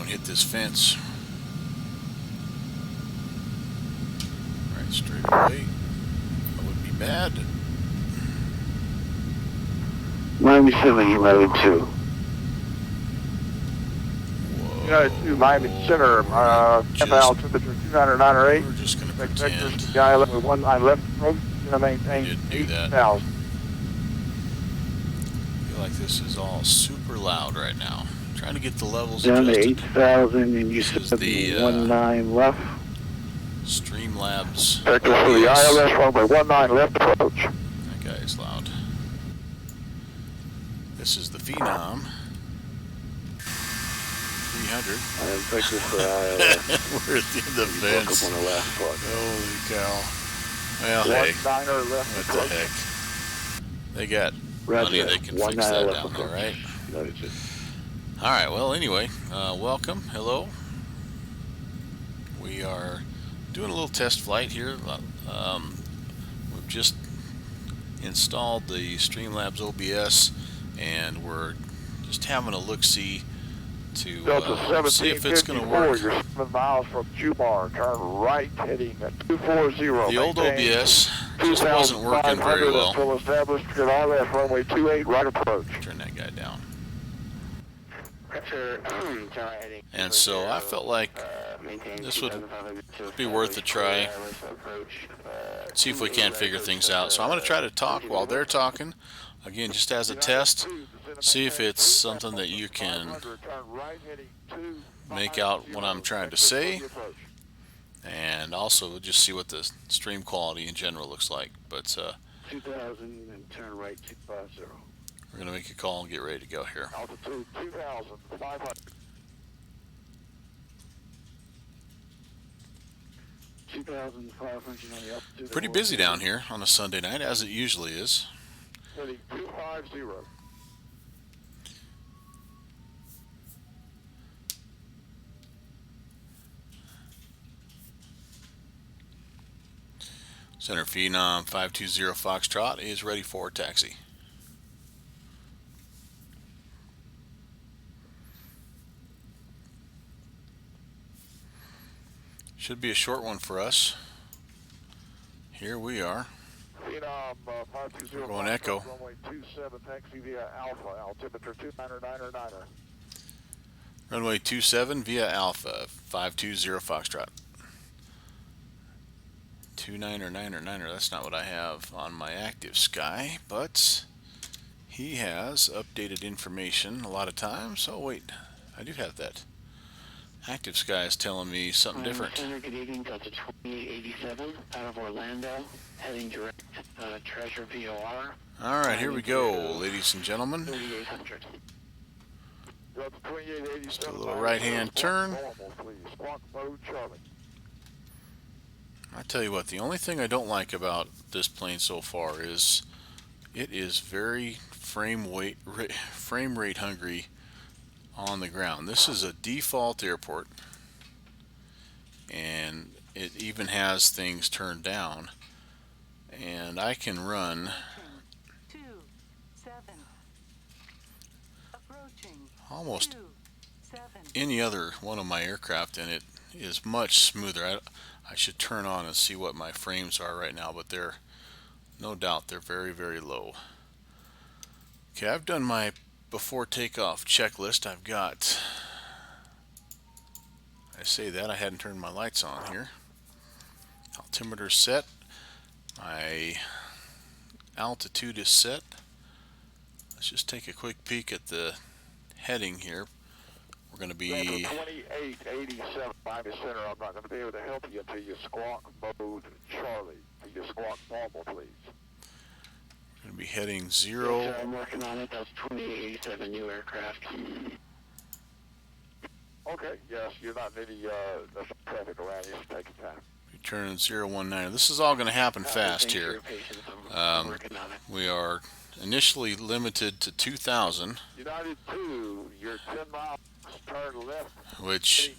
don't hit this fence. Alright, straight away. That would be bad. Miami 7, United 2. United 2, Miami Center, temp altitude 209.8. We're just going to Vector pretend sky level 19 left approach, going to maintain didn't do that. 8,000. I feel like this is all super loud right now. Trying to get the levels Down to adjusted. 8,000 and you This is said the 19 left. Streamlabs. Vector for the ILS runway 19 left approach. That guy is loud. This is the Phenom 300. Vector for ILS. We're at the end of the fence. On the last part. Holy cow. Well, hey, 19er left what the approach. heck? They got Roger money, that. they can 19 fix that left down there, approach. right? United 2. Alright, well, anyway, welcome, hello. We are doing a little test flight here. We've just installed the Streamlabs OBS, and we're just having a look-see to Delta see if it's going to 1754, work. you're 7 miles from Jubar, turn right heading at 240. The old OBS just wasn't working very well. Full established, your ILS runway 28 right approach. Turn that guy down. And so I felt like this would be worth a try. See if we can't figure things out. So I'm going to try to talk while they're talking. Again, just as a test. See if it's something that you can make out what I'm trying to say. And also just see what the stream quality in general looks like. But 2,000 and turn right 250. we're going to make a call and get ready to go here. Altitude 2,500. 2,500 on the altitude. Pretty busy down here on a Sunday night, as it usually is. Heading 250. Center Phenom 520 Foxtrot is ready for taxi. Should be a short one for us. Here we are. Phenom 520. We're going Echo. Runway 27, taxi via Alpha, altimeter 299er. Runway 27 via Alpha 520 Foxtrot. 29er, that's not what I have on my active sky, but he has updated information a lot of times. Oh wait, I do have that. Active sky is telling me something different. Center, good evening, Delta 2887 out of Orlando, heading direct Treasure VOR. Alright, here we go, ladies and gentlemen. 3800. Delta 2887. Just a little right-hand turn. Normal, please. Squawk mode, Charlie. I tell you what, the only thing I don't like about this plane so far is it is very frame rate hungry on the ground. This is a default airport, and it even has things turned down, and I can run almost any other one of my aircraft, and it is much smoother. I should turn on and see what my frames are right now, but they're no doubt they're very, very low. Okay, I've done my before takeoff checklist. I've got, I say that I hadn't turned my lights on here. Altimeter set, my altitude is set. Let's just take a quick peek at the heading here. We're going to be 2887 Miami Center. I'm not going to be able to help you until you squawk mode Charlie. Until you squawk normal, please. going to be heading 0. Yes, I'm working on it. That's 2887 new aircraft. Okay, yes, you're not in any traffic around you, so take your time. Return 019. This is all going to happen fast Thanks for here. your patience. I'm working on it. We are initially limited to 2,000, United 2, you're 10 miles, turn left. which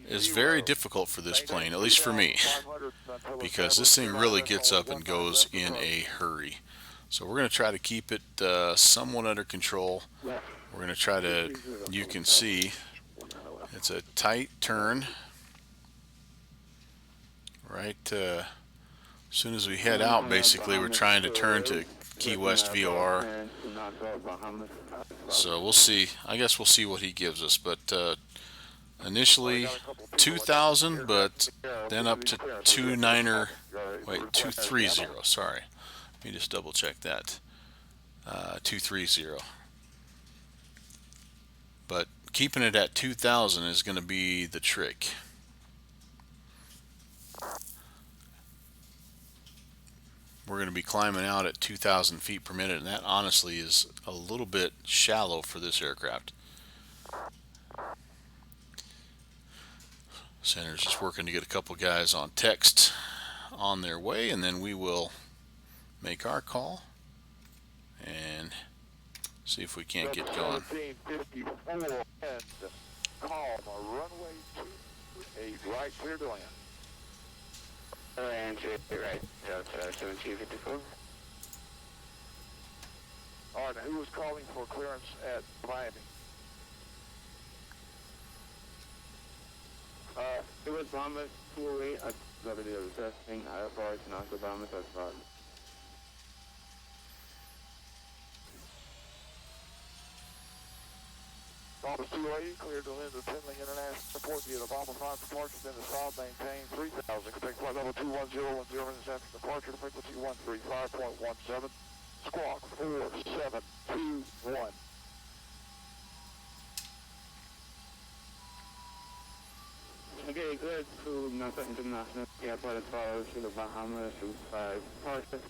is very difficult for this plane, at least for me, because this thing really gets up and goes in a hurry. So we're going to try to keep it somewhat under control. We're going to try to, you can see, It's a tight turn. Right, as soon as we head out, basically, we're trying to turn to Key West VOR. So we'll see. I guess we'll see what he gives us. But initially 2,000, but then up to 230. Sorry, let me just double check that. 230. But keeping it at 2,000 is going to be the trick. We're going to be climbing out at 2,000 feet per minute, and that honestly is a little bit shallow for this aircraft. Center's just working to get a couple guys on text on their way, and then we will make our call and see if we can't get going. 1754 and calm, runway 28 right, clear to land. And right, 1754. All right, now who was calling for clearance at Miami? It was Bahamas 208. I got a video of testing. IFR to knock the Bahamas at spot. Bahamas 208, cleared to land to Finley International Airport via the Bahamas 5 departure, then the south, maintain 3,000. Expect flight level 21010 minutes after departure, frequency 135.17. Squawk 4721. Okay, good. To NASA International Airport as follows to the Bahamas to 5 departure.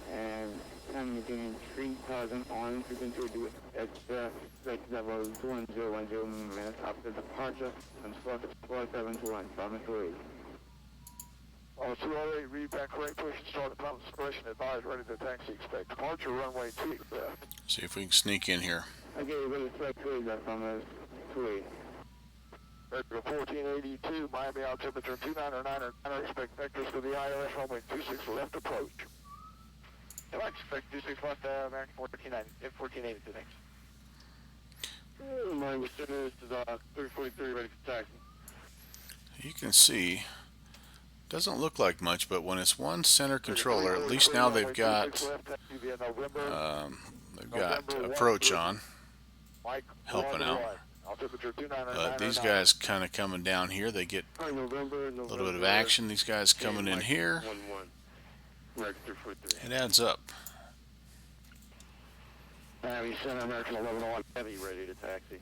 And time between 3,000 on frequency with express flight level 21010 minutes after departure and squawk 4721. Bahamas 208. 208, read back correct, push and start at pilot's discretion, advise ready to taxi, expect departure, runway 2 left. See if we can sneak in here. Okay, we'll select 2 that Bahamas 28. Vector 1482, Miami altimeter 299, expect vectors for the ILS runway 26 left approach. I expect 26 left, American 1482 next. My center is 343 ready for taxi. You can see, doesn't look like much, but when it's one center controller, at least now they've got approach on, helping out. These guys kind of coming down here, they get a little bit of action. These guys coming in here, it adds up. Miami Center, American 1101 heavy, ready to taxi.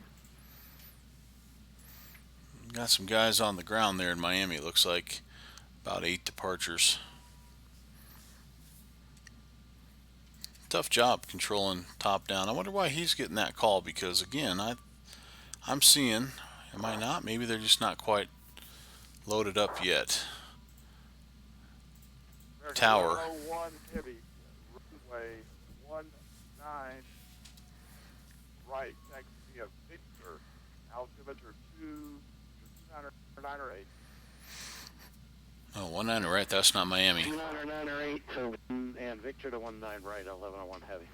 Got some guys on the ground there in Miami. It looks like about 8 departures. Tough job controlling top down. I wonder why he's getting that call, because again, I'm seeing, am I not? Maybe they're just not quite loaded up yet. Tower. 101 heavy, runway 19 right, taxi of Victor, altimeter 299 Oh, 19 right, that's not Miami. 299 and Victor to 19 right, 1101 heavy.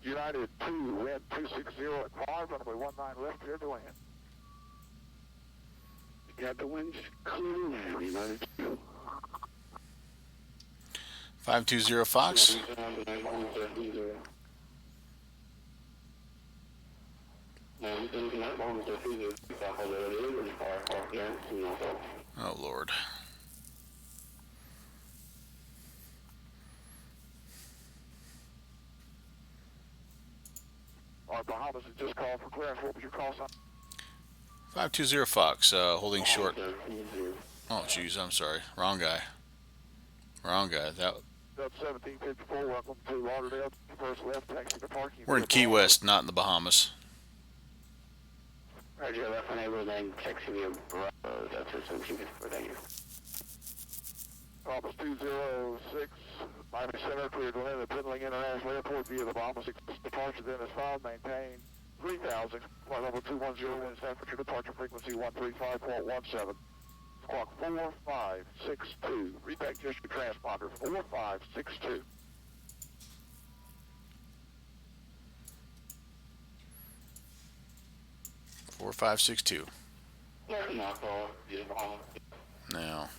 United 2, wind 260 at 5, runway 19 left, clear to land. Got the winds clear, United 2. 520 Fox. Oh, Lord. All right, Bahamas has just called for clearance. What was your call sign? 520 Fox, holding short. Oh, jeez, I'm sorry. Wrong guy. Wrong guy. That. 1754, welcome to Lauderdale. First left, taxi to parking. We're in Key West, not in the Bahamas. Roger, left enable, then taxi via Bravo. That's 1754, thank you. Bahamas 206, Miami Center, cleared to land at Finley International Airport via the Bahamas departure, then is filed, maintain 3,000, flight level 210, wind San Francisco departure frequency 135.17. Squawk 4562, read back just your transponder, 4562. 4562. Now,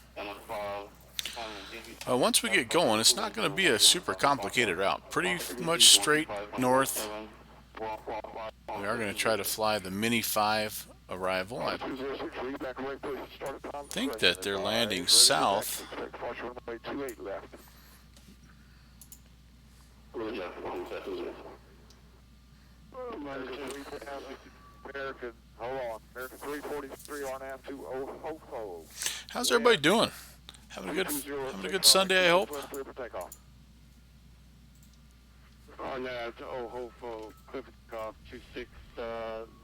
once we get going, it's not going to be a super complicated route. Pretty much straight north. We are going to try to fly the Mini 5 arrival. I think that they're landing south. American, hold on, American 343 on out to Ohofo. How's everybody doing? Having a good Sunday, I hope. On to Ohofo, Clifford Golf, 26,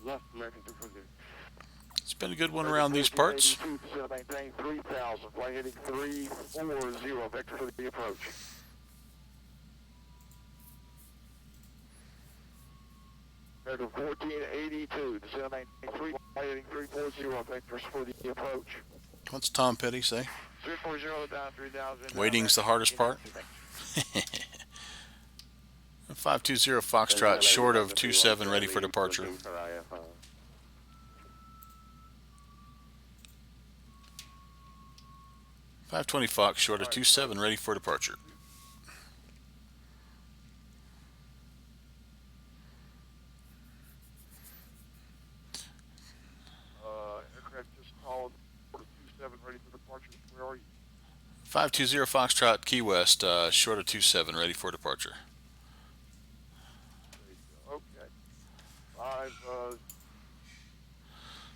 left American 343. It's been a good one around these parts. Maintain 3,000, flight heading 340, vector for the approach. American 1482, descend maintain 3, flight heading 340, vectors for the approach. What's Tom Petty say? 340 down 3,000. Waiting's the hardest part. 520 Foxtrot, short of 27, ready for departure. 520 Fox, short of 27, ready for departure. Aircraft just called, 27, ready for departure. Where are you? 520 Foxtrot, Key West, short of 27, ready for departure. Okay. 5,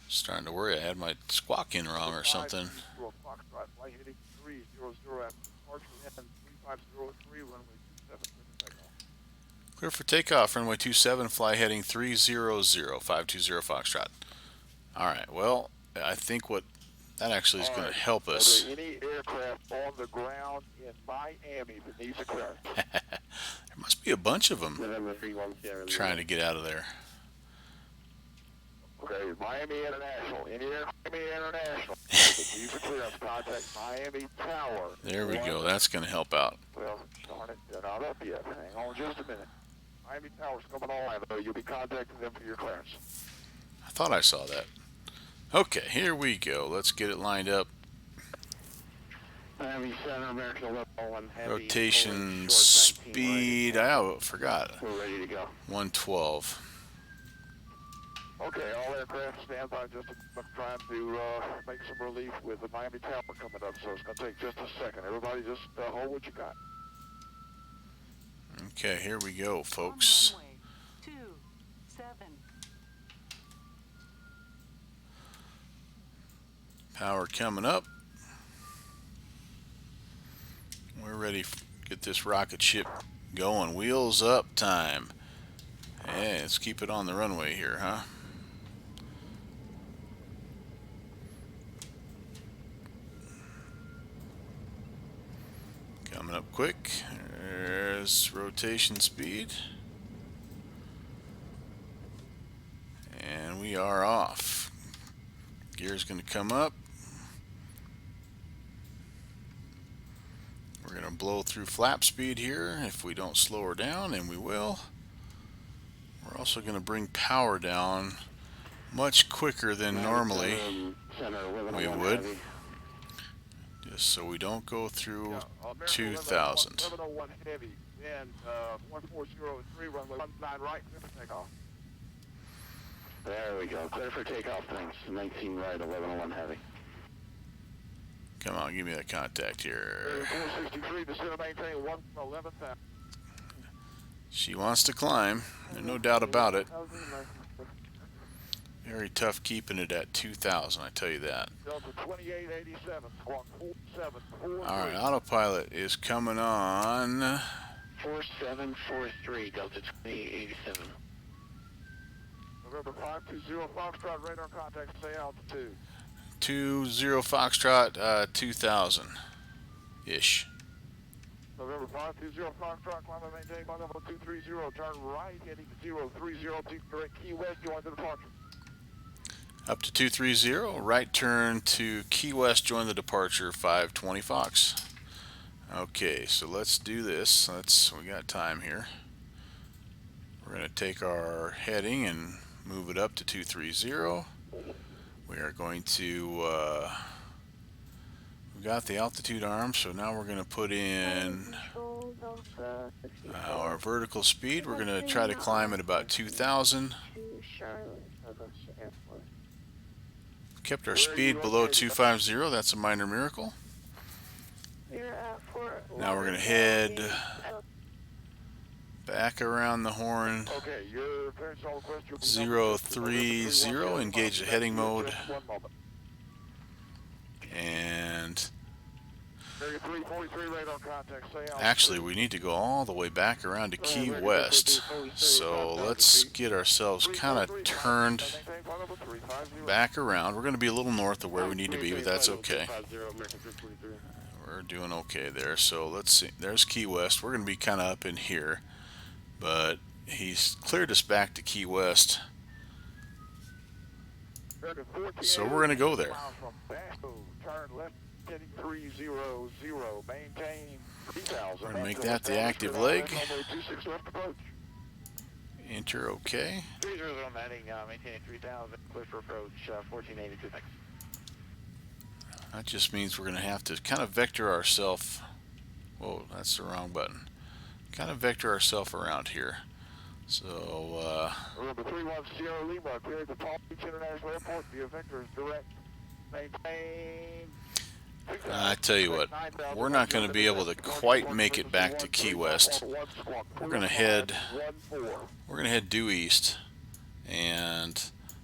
Starting to worry I had my squawk in wrong or something. Foxtrot, flight heading 300 after departure and 3503, runway 27, Clear for takeoff, runway 27, fly heading 300, 520 Foxtrot. Alright, well, I think what that actually is going to help us. Are there any aircraft on the ground in Miami that needs a clearance? There must be a bunch of them trying to get out of there. Okay, Miami International. Any Miami International that needs a clearance, contact Miami Tower. There we go. That's going to help out. Well, darn it, they're not up yet. Hang on just a minute. Miami Tower's coming online, though. You'll be contacting them for your clearance. I thought I saw that. Okay, here we go. Let's get it lined up. Miami Center, American 1101 heavy. Rotation speed. I forgot. We're ready to go. 112. Okay, all aircraft stand by. Just trying to make some relief with the Miami Tower coming up, so it's going to take just a second. Everybody just hold what you got. Okay, here we go, folks. On runway 27. Power coming up. We're ready to get this rocket ship going. Wheels up time. Hey, let's keep it on the runway here, huh? Coming up quick. There's rotation speed. And we are off. Gear's going to come up. We're going to blow through flap speed here if we don't slow her down, and we will. We're also going to bring power down much quicker than normally we would, just so we don't go through 2,000. 1101 heavy, and 1403, runway 19 right, clear for takeoff. There we go. Clear for takeoff, thanks. 19 right, 1101 heavy. Come on, give me that contact here. 463, descend maintain 11,000. She wants to climb, there's no doubt about it. Very tough keeping it at 2,000, I tell you that. Delta 2887, squawk 4743. Alright, autopilot is coming on. 4743, Delta 2887. November 520 Foxtrot, radar contact, stay altitude. 20 Foxtrot, 2,000-ish. November 520 Foxtrot, climb and maintain by level 230, turn right, heading 030, direct Key West, join the departure. Up to 230, right turn to Key West, join the departure, 520 Fox. Okay, so let's do this. We got time here. We're going to take our heading and move it up to 230. We are going to we got the altitude arm, so now we're going to put in our vertical speed. We're going to try to climb at about 2,000. Kept our speed below 250. That's a minor miracle. Now we're going to head back around the horn. 030. Engage the heading mode. And actually, we need to go all the way back around to Key West. So let's get ourselves kind of turned back around. We're going to be a little north of where we need to be, but that's okay. We're doing okay there. So let's see. There's Key West. We're going to be kind of up in here, but he's cleared us back to Key West. So we're going to go there. We're going to make that the active leg. Enter OK. That just means we're going to have to kind of vector ourselves. Whoa, that's the wrong button. Kind of vector ourselves around here. So, Remember 31 Sierra Lima, cleared the Palm Beach International Airport via vectors direct. Maintain. I tell you what, we're not going to be able to quite make it back to Key West. We're going to head due east, and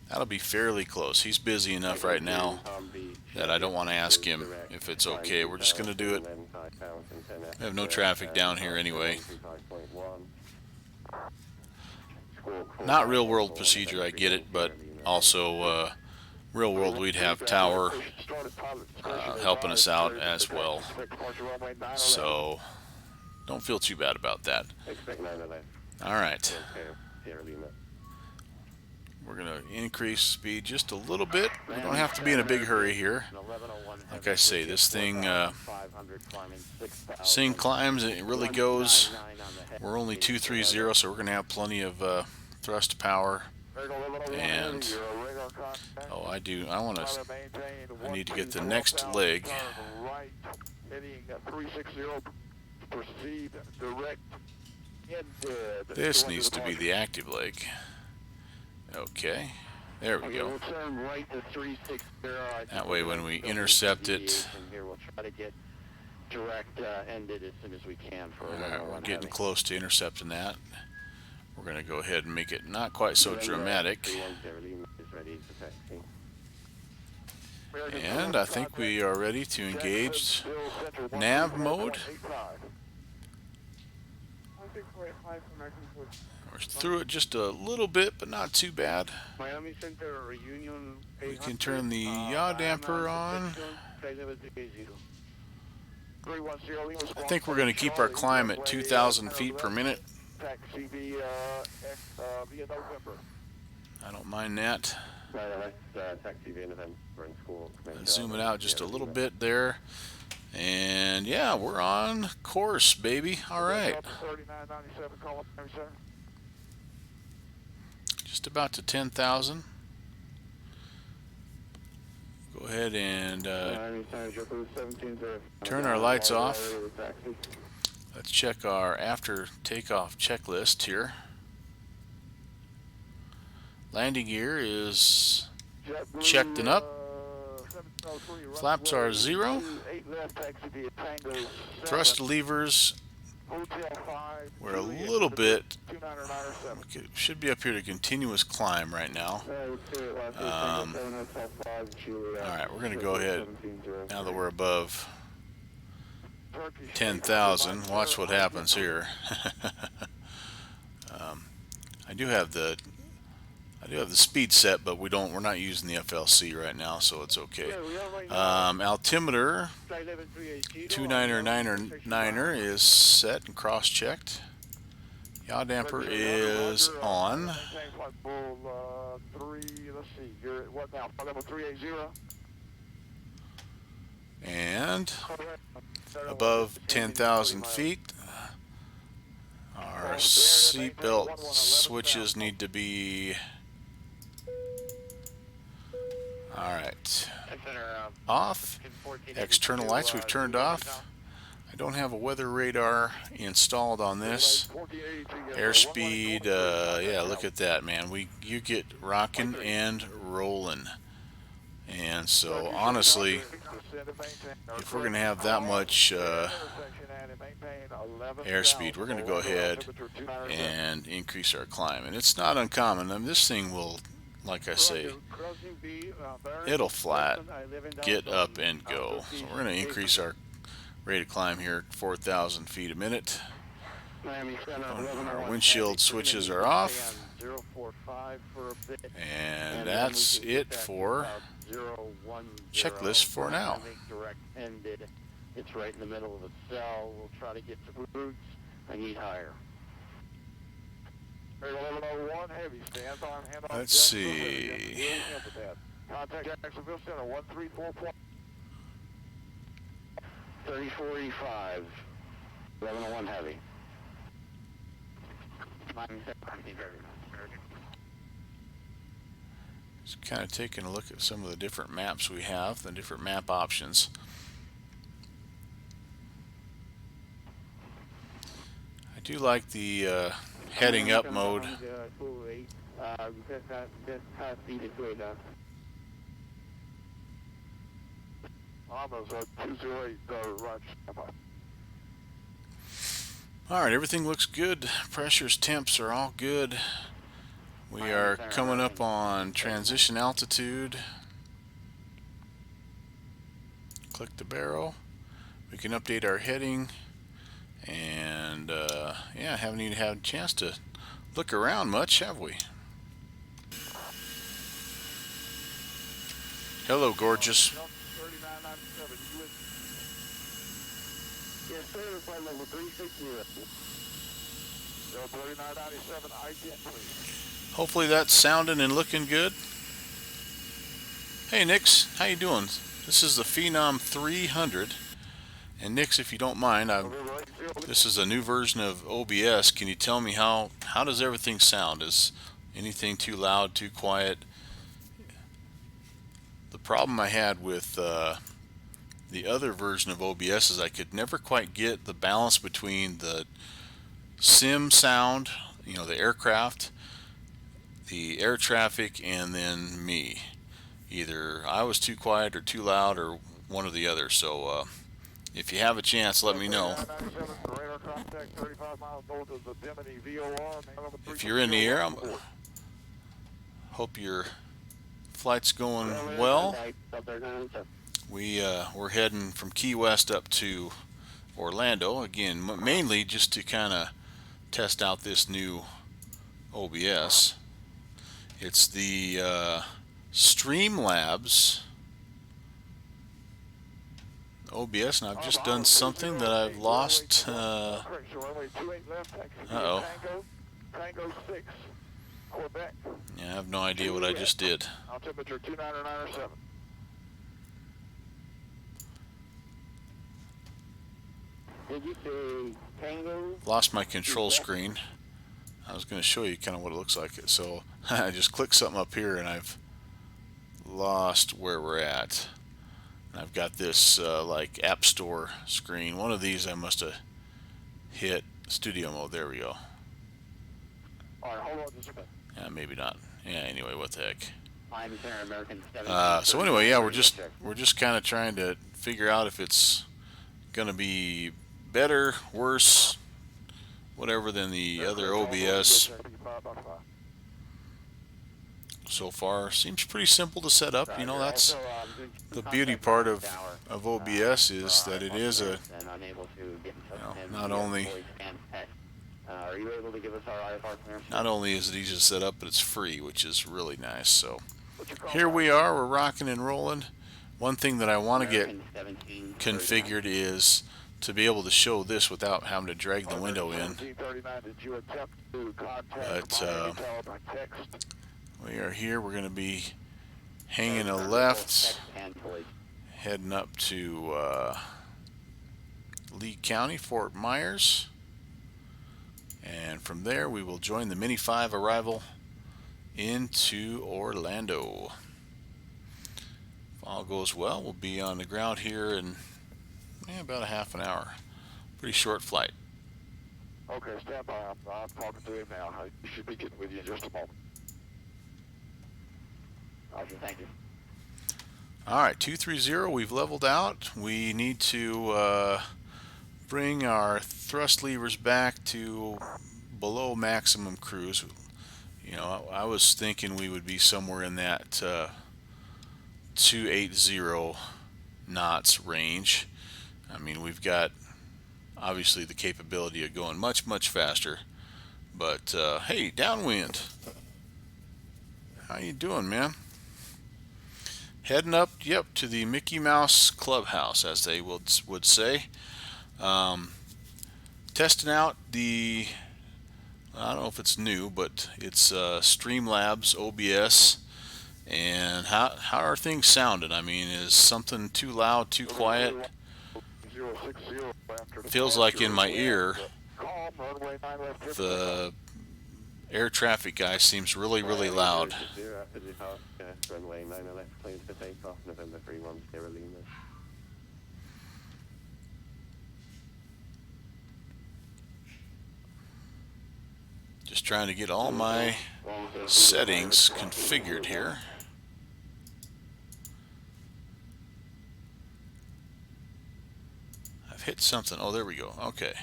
that'll be fairly close. He's busy enough right now that I don't want to ask him if it's okay. We're just going to do it. We have no traffic down here anyway. Not real world procedure, I get it, but also real world we'd have Tower helping us out as well. So don't feel too bad about that. Alright. We're going to increase speed just a little bit. We don't have to be in a big hurry here. Like I say, this thing climbs and it really goes. We're only 230, so we're going to have plenty of thrust power. And I need to get the next leg. This needs to be the active leg. Okay, there we go. That way when we intercept it, we're getting close to intercepting that. We're going to go ahead and make it not quite so dramatic. And I think we are ready to engage nav mode. We're through it just a little bit, but not too bad. We can turn the yaw damper on. I think we're going to keep our climb at 2,000 feet per minute. I don't mind that. Zoom it out just a little bit there. And yeah, we're on course, baby. Alright. Just about to 10,000. Go ahead and turn our lights off. Let's check our after takeoff checklist here. Landing gear is checked and up. Flaps are 0. Thrust levers, we're a little bit, should be up here to continuous climb right now. Alright, we're going to go ahead, now that we're above 10,000, watch what happens here. I do have the speed set, but we're not using the FLC right now, so it's okay. Altimeter 2999er is set and cross-checked. Yaw damper is on. And above 10,000 feet, our seatbelt switches need to be Alright, Center, off. External lights we've turned off. I don't have a weather radar installed on this. Airspeed, yeah, look at that, man. You get rocking and rolling. And so honestly, if we're going to have that much airspeed, we're going to go ahead and increase our climb. And it's not uncommon. I mean, this thing will, like I say, it'll flat, get up and go. So we're going to increase our rate of climb here, 4,000 feet a minute. Our windshield switches are off. And that's it for checklist for now. It's right in the middle of the cell. We'll try to get to roots. I need higher. Let's see. Contact Jacksonville Center 134. 3485. 1101 heavy. Just kind of taking a look at some of the different maps we have, the different map options. I do like the heading up mode. Almost 208 right. Alright, everything looks good. Pressures, temps are all good. We are coming up on transition altitude. Click the barrel. We can update our heading. And yeah, haven't even had a chance to look around much, have we? Hello, gorgeous. Yes, sir. Flight level 360. 3997, IDENT, please. Hopefully that's sounding and looking good. Hey, Nix, how you doing? This is the Phenom 300. And Nix, if you don't mind, this is a new version of OBS. Can you tell me how does everything sound? Is anything too loud, too quiet? The problem I had with the other version of OBS is I could never quite get the balance between the sim sound, you know, the aircraft, the air traffic, and then me. Either I was too quiet or too loud, or one or the other. So if you have a chance, let me know. If you're in the air, I hope your flight's going well. We're heading from Key West up to Orlando again, mainly just to kind of test out this new OBS. It's the Streamlabs OBS, and I've just done something that I've lost. Uh-oh. Yeah, I have no idea what I just did. Altimeter 29907. Did you say Tango? Lost my control screen. I was going to show you kind of what it looks like. So I just clicked something up here and I've lost where we're at. And I've got this like App Store screen. One of these I must have hit studio mode. There we go. Alright, hold on just a minute. Yeah, maybe not. Yeah, anyway, what the heck. So anyway, yeah, we're just kind of trying to figure out if it's going to be better, worse, whatever than the other OBS. So far seems pretty simple to set up. You know, that's the beauty part of OBS, is that it is a, not only is it easy to set up, but it's free, which is really nice. So here we are, we're rocking and rolling. One thing that I want to get configured is to be able to show this without having to drag the window in. But we are here. We're going to be hanging a left, heading up to Lee County, Fort Myers. And from there we will join the Mini 5 arrival into Orlando. all goes well, we'll be on the ground here in about a half an hour. Pretty short flight. Okay, stand by. I'm talking to him now. He should be getting with you in just a moment. Roger, thank you. All right, 230, we've leveled out. We need to bring our thrust levers back to below maximum cruise. You know, I was thinking we would be somewhere in that 280 knots range. I mean, we've got obviously the capability of going much faster, but hey, downwind, how you doing, man? Heading up, yep, to the Mickey Mouse Clubhouse, as they would say. Testing out the, I don't know if it's new, but it's Streamlabs OBS. And how are things sounding? I mean, is something too loud, too quiet? Feels like in my ear, the air traffic guy seems really loud. Runway 9 left, cleared for takeoff, November 310 Lima. Just trying to get all my settings configured here. I've hit something. Oh, there we go. Okay.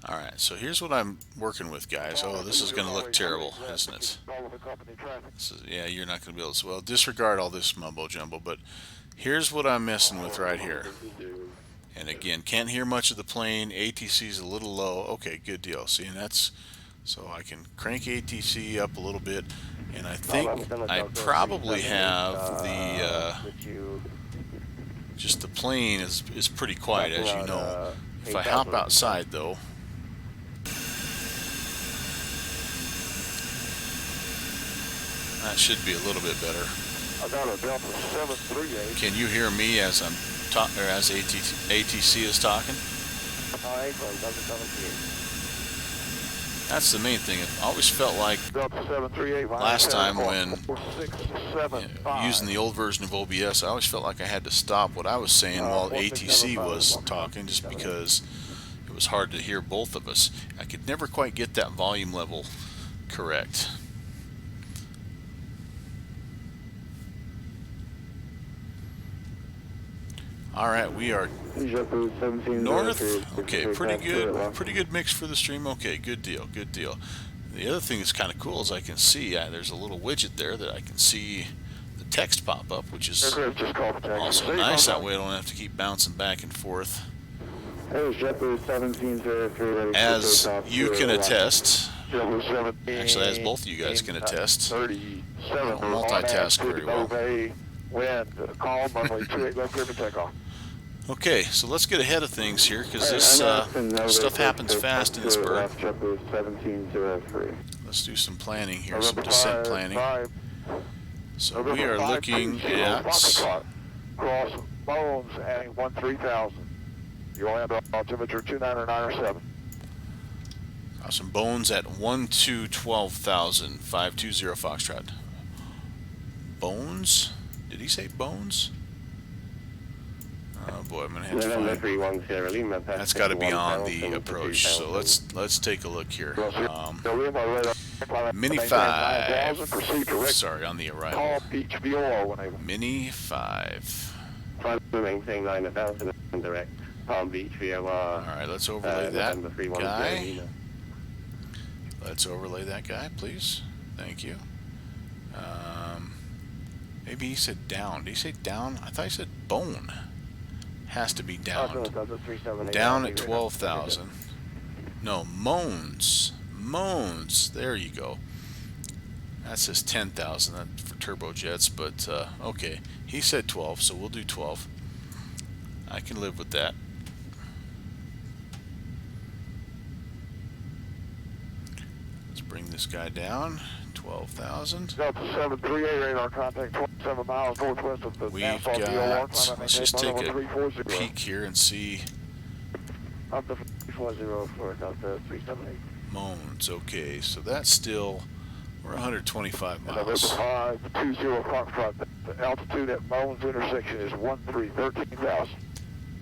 Alright, so here's what I'm working with, guys. Oh, this is going to look terrible, isn't it? Yeah, you're not going to be able to... Well, disregard all this mumbo-jumbo, but here's what I'm messing with right here. And again, can't hear much of the plane. ATC's a little low. Okay, good deal. See, and that's... So I can crank ATC up a little bit, and I think I probably have the... just the plane is pretty quiet, as you know. If I hop outside, though... That should be a little bit better. I got a Delta 738. Can you hear me as I'm or as ATC is talking? That's the main thing. I always felt like last time when using the old version of OBS, I always felt like I had to stop what I was saying while ATC was talking, just because it was hard to hear both of us. I could never quite get that volume level correct. All right, we are north. Okay, pretty good mix for the stream. Okay, good deal. The other thing that's kind of cool is I can see there's a little widget there that I can see the text pop up, which is also nice. That way I don't have to keep bouncing back and forth. As you can attest, actually, as both of you guys can attest, I don't multitask very well. Okay, so let's get ahead of things here, because this stuff happens fast in this bird. Let's do some planning here, some descent planning. So we are looking at... Cross Bones and 13,000. You land on altimeter 29907. Got some Bones at 12,000, 520 Foxtrot. Bones? Did he say Bones? Oh boy, I'm gonna have to find. That's got to be on the approach. So let's take a look here. Mini 5. Sorry, on the arrival. Mini 5. Maintain 9,000 and direct Palm Beach VOR. All right, let's overlay that guy. Let's overlay that guy, please. Thank you. Maybe he said down. Did he say down? I thought he said bone. Has to be down. Down at 12,000. No, moans. Moans. There you go. That says 10,000. That's for turbojets, but okay. He said 12, so we'll do 12. I can live with that. Let's bring this guy down. 12,000. Delta 738 radar contact 27 miles northwest of the We've got, let's just take a peek here and see. Up to 340 for Delta 378. Moans, okay, so that's still We're 125 And November miles. 520 Foxtrot. The altitude at Moans intersection is 13,000.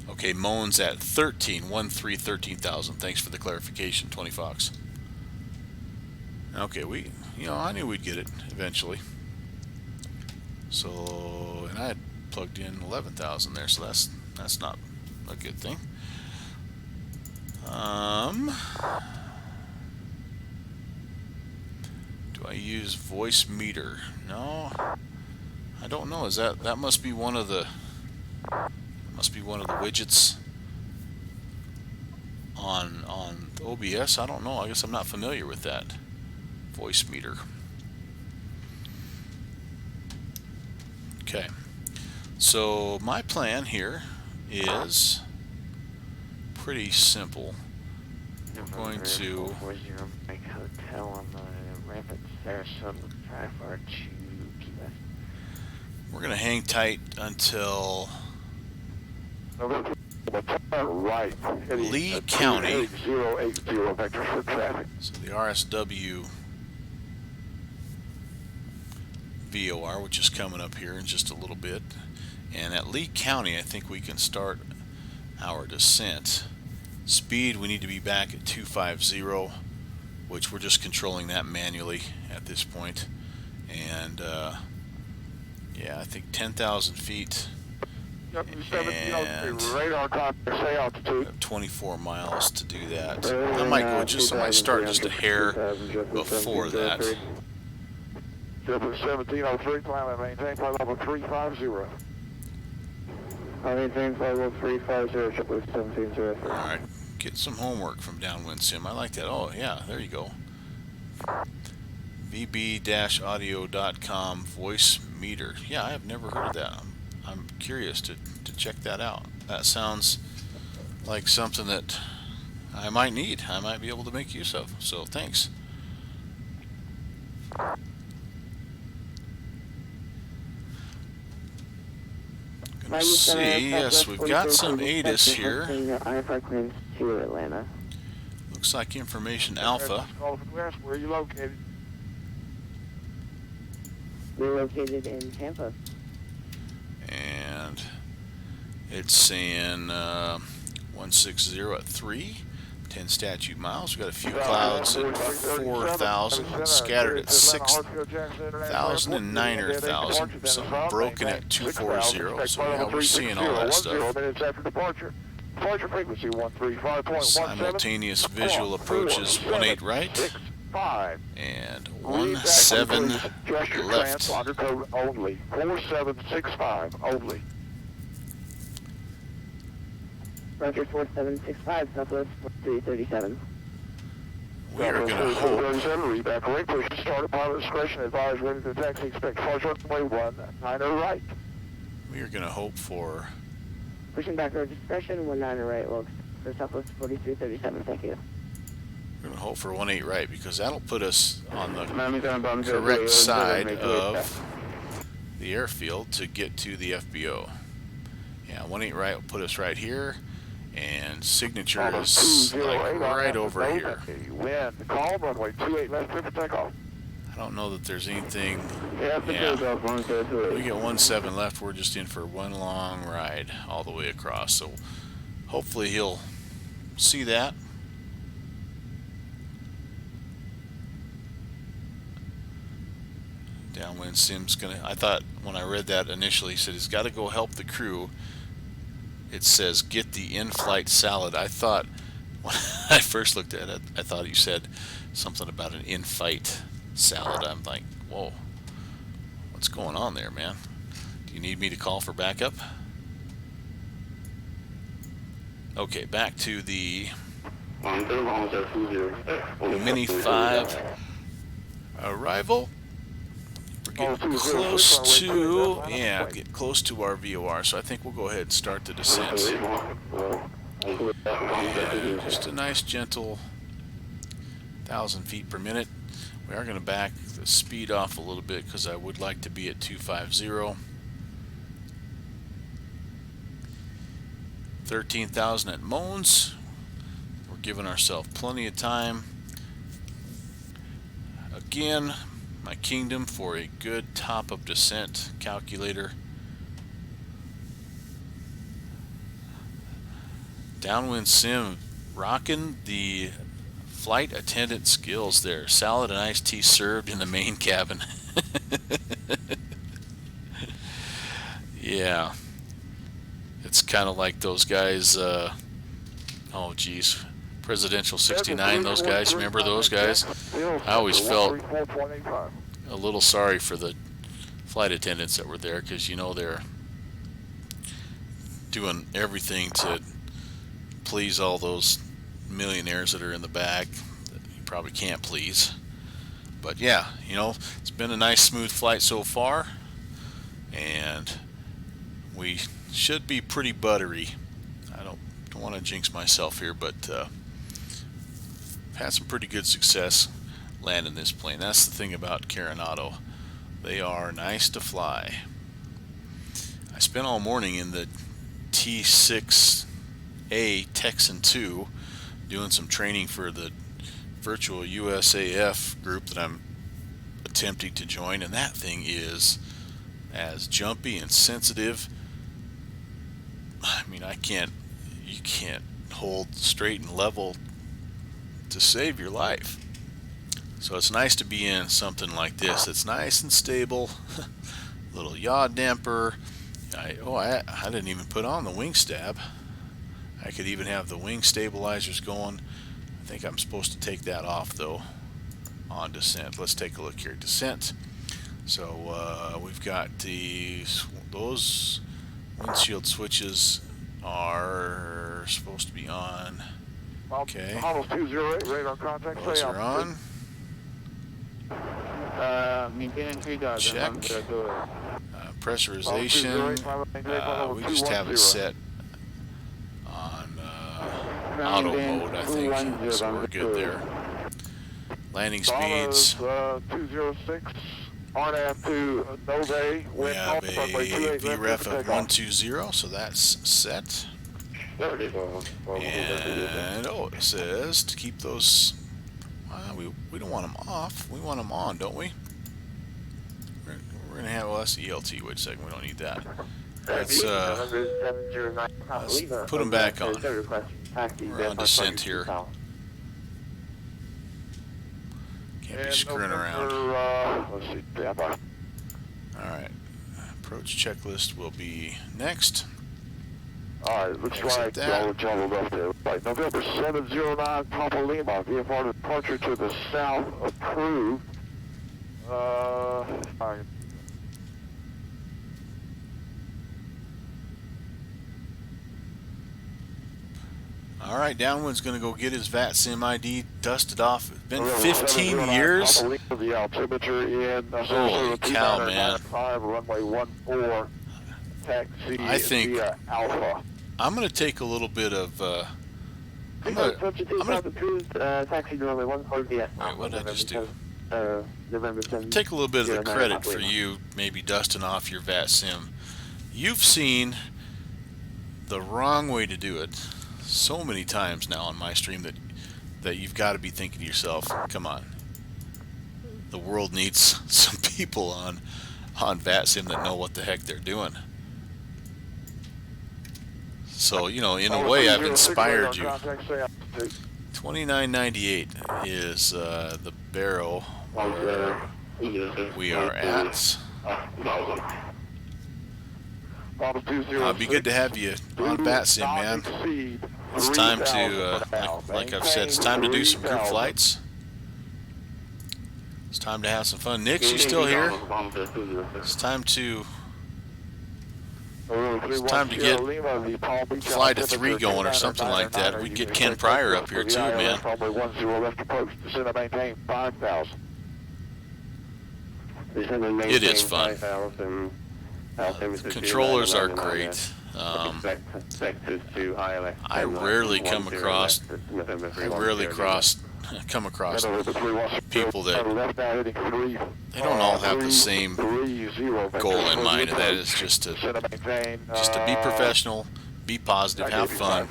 Okay, Moan's at 13,000. Thanks for the clarification, 20 Fox. Okay, I knew we'd get it eventually. So, and I had plugged in 11,000 there, so that's not a good thing. Do I use voice meter? No, I don't know. Is that must be one of the widgets on OBS? I don't know. I guess I'm not familiar with that voice meter. Okay, so my plan here is pretty simple. We're going to Mike Hotel on the Rapids, Sarasota Drive to Key West. we're going to hang tight until November right. Lee County. 080 vectors for traffic. So the RSW VOR, which is coming up here in just a little bit, and at Lee County I think we can start our descent. Speed, we need to be back at 250, which we're just controlling that manually at this point. And yeah, I think 10,000 feet. Yep, radar contact, say altitude. 24 miles to do that. I might start just a hair before that. JetBlue 1703, climb and maintain flight level 350. I maintain flight level 350, JetBlue 1703. Alright, get some homework from Downwind Sim. I like that. Oh yeah, there you go. vb-audio.com voice meter. Yeah, I have never heard of that. I'm curious to check that out. That sounds like something that I might need. I might be able to make use of. So thanks. Gonna see. Yes, we've got some ATIS here. To Atlanta. Looks like information alpha. Where are you located? We're located in Tampa. And it's saying 160 at 3, 10 statute miles. We've got a few clouds at 4,000, scattered at 6,000 and 9,000. Some broken at 240. So yeah, we're seeing all that stuff. Departure frequency 135.17. Simultaneous visual approaches 18 right and 17 left. Undercode only 4765 only. Roger 4765, Southwest 337. We are going to hope. Evacuate, push to start at pilot discretion, advise ready to taxi, expect departure runway 19 right. We are going to hope for. Pushing back our discretion, 19 right, well, for Southwest 4337, thank you. We're going to hope for 18 right because that'll put us on the correct side of the airfield to get to the FBO. Yeah, 18 right will put us right here, and signature is like right over here. Wind, call runway 28 left, clear for takeoff. I don't know that there's anything. Yeah. We get 17 left. We're just in for one long ride all the way across. So hopefully he'll see that. Downwind Sim's gonna. I thought when I read that initially, he said he's got to go help the crew. It says get the in-flight salad. I thought when I first looked at it, I thought you said something about an in-fight salad. I'm like, whoa, what's going on there, man? Do you need me to call for backup? Okay, back to the Mini 5 arrival. We're getting close to, yeah, get close to our VOR, so I think we'll go ahead and start the descent. And just a nice, gentle 1,000 feet per minute. We are going to back the speed off a little bit because I would like to be at 250. 13,000 at Moans. We're giving ourselves plenty of time. Again, my kingdom for a good top of descent calculator. Downwind sim rocking the flight attendant skills there. Salad and iced tea served in the main cabin. Yeah, it's kind of like those guys. Oh geez, Presidential 69. Those guys. Remember those guys? I always felt a little sorry for the flight attendants that were there, because you know they're doing everything to please all those millionaires that are in the back that you probably can't please. But yeah, you know, it's been a nice smooth flight so far, and we should be pretty buttery. I don't want to jinx myself here, but had some pretty good success landing this plane. That's the thing about Carenado. They are nice to fly. I spent all morning in the T6A Texan 2 doing some training for the virtual USAF group that I'm attempting to join, and that thing is as jumpy and sensitive. I mean, you can't hold straight and level to save your life. So it's nice to be in something like this. It's nice and stable. Little yaw damper. I didn't even put on the wing stab. I could even have the wing stabilizers going. I think I'm supposed to take that off though on descent. Let's take a look here. Descent. So we've got those windshield switches are supposed to be on. Okay. Almost 208, radar contact. Those are on. Maintain 3000. Check. Pressurization. We just have it set on auto mode, I think. So we're good there. Landing speeds. 206. RNAV to Nove. We have a VREF of 120, so that's set. And it says to keep those. We don't want them off. We want them on, don't we? We're gonna have, well, that's the ELT. Wait a second, we don't need that. Let's put them back on. We're on descent here. Can't be screwing around. Let's see, standby. Alright. Approach checklist will be next. Alright, looks like all the trouble left there. Right, November 709, Papa Lima, VFR departure to the south, approved. Alright. Alright, Downwind's going to go get his VAT Sim ID dusted off. It's been 15 years. The altimeter in Holy cow, man. Runway 14, taxi I think via Alpha. I'm going to take a little bit of... I'm gonna, taxi to runway 14 via wait, what did I just do? November 7th. Take a little bit of the credit for you maybe dusting off your VAT Sim. You've seen the wrong way to do it so many times now on my stream that you've got to be thinking to yourself, come on, the world needs some people on VAT Sim that know what the heck they're doing. So, you know, in a way I've inspired you. 2998 is the barrel where we are at. It'd be good to have you on VAT Sim, man. It's time to, like I've said, it's time to do some group flights. It's time to have some fun. Nick, you still here? It's time to get fly to 3 going or something like that. We'd get Ken Pryor up here too, man. It is fun. Controllers are great. I rarely come across people that they don't all have the same goal in mind, and that is just to be professional, be positive, have fun.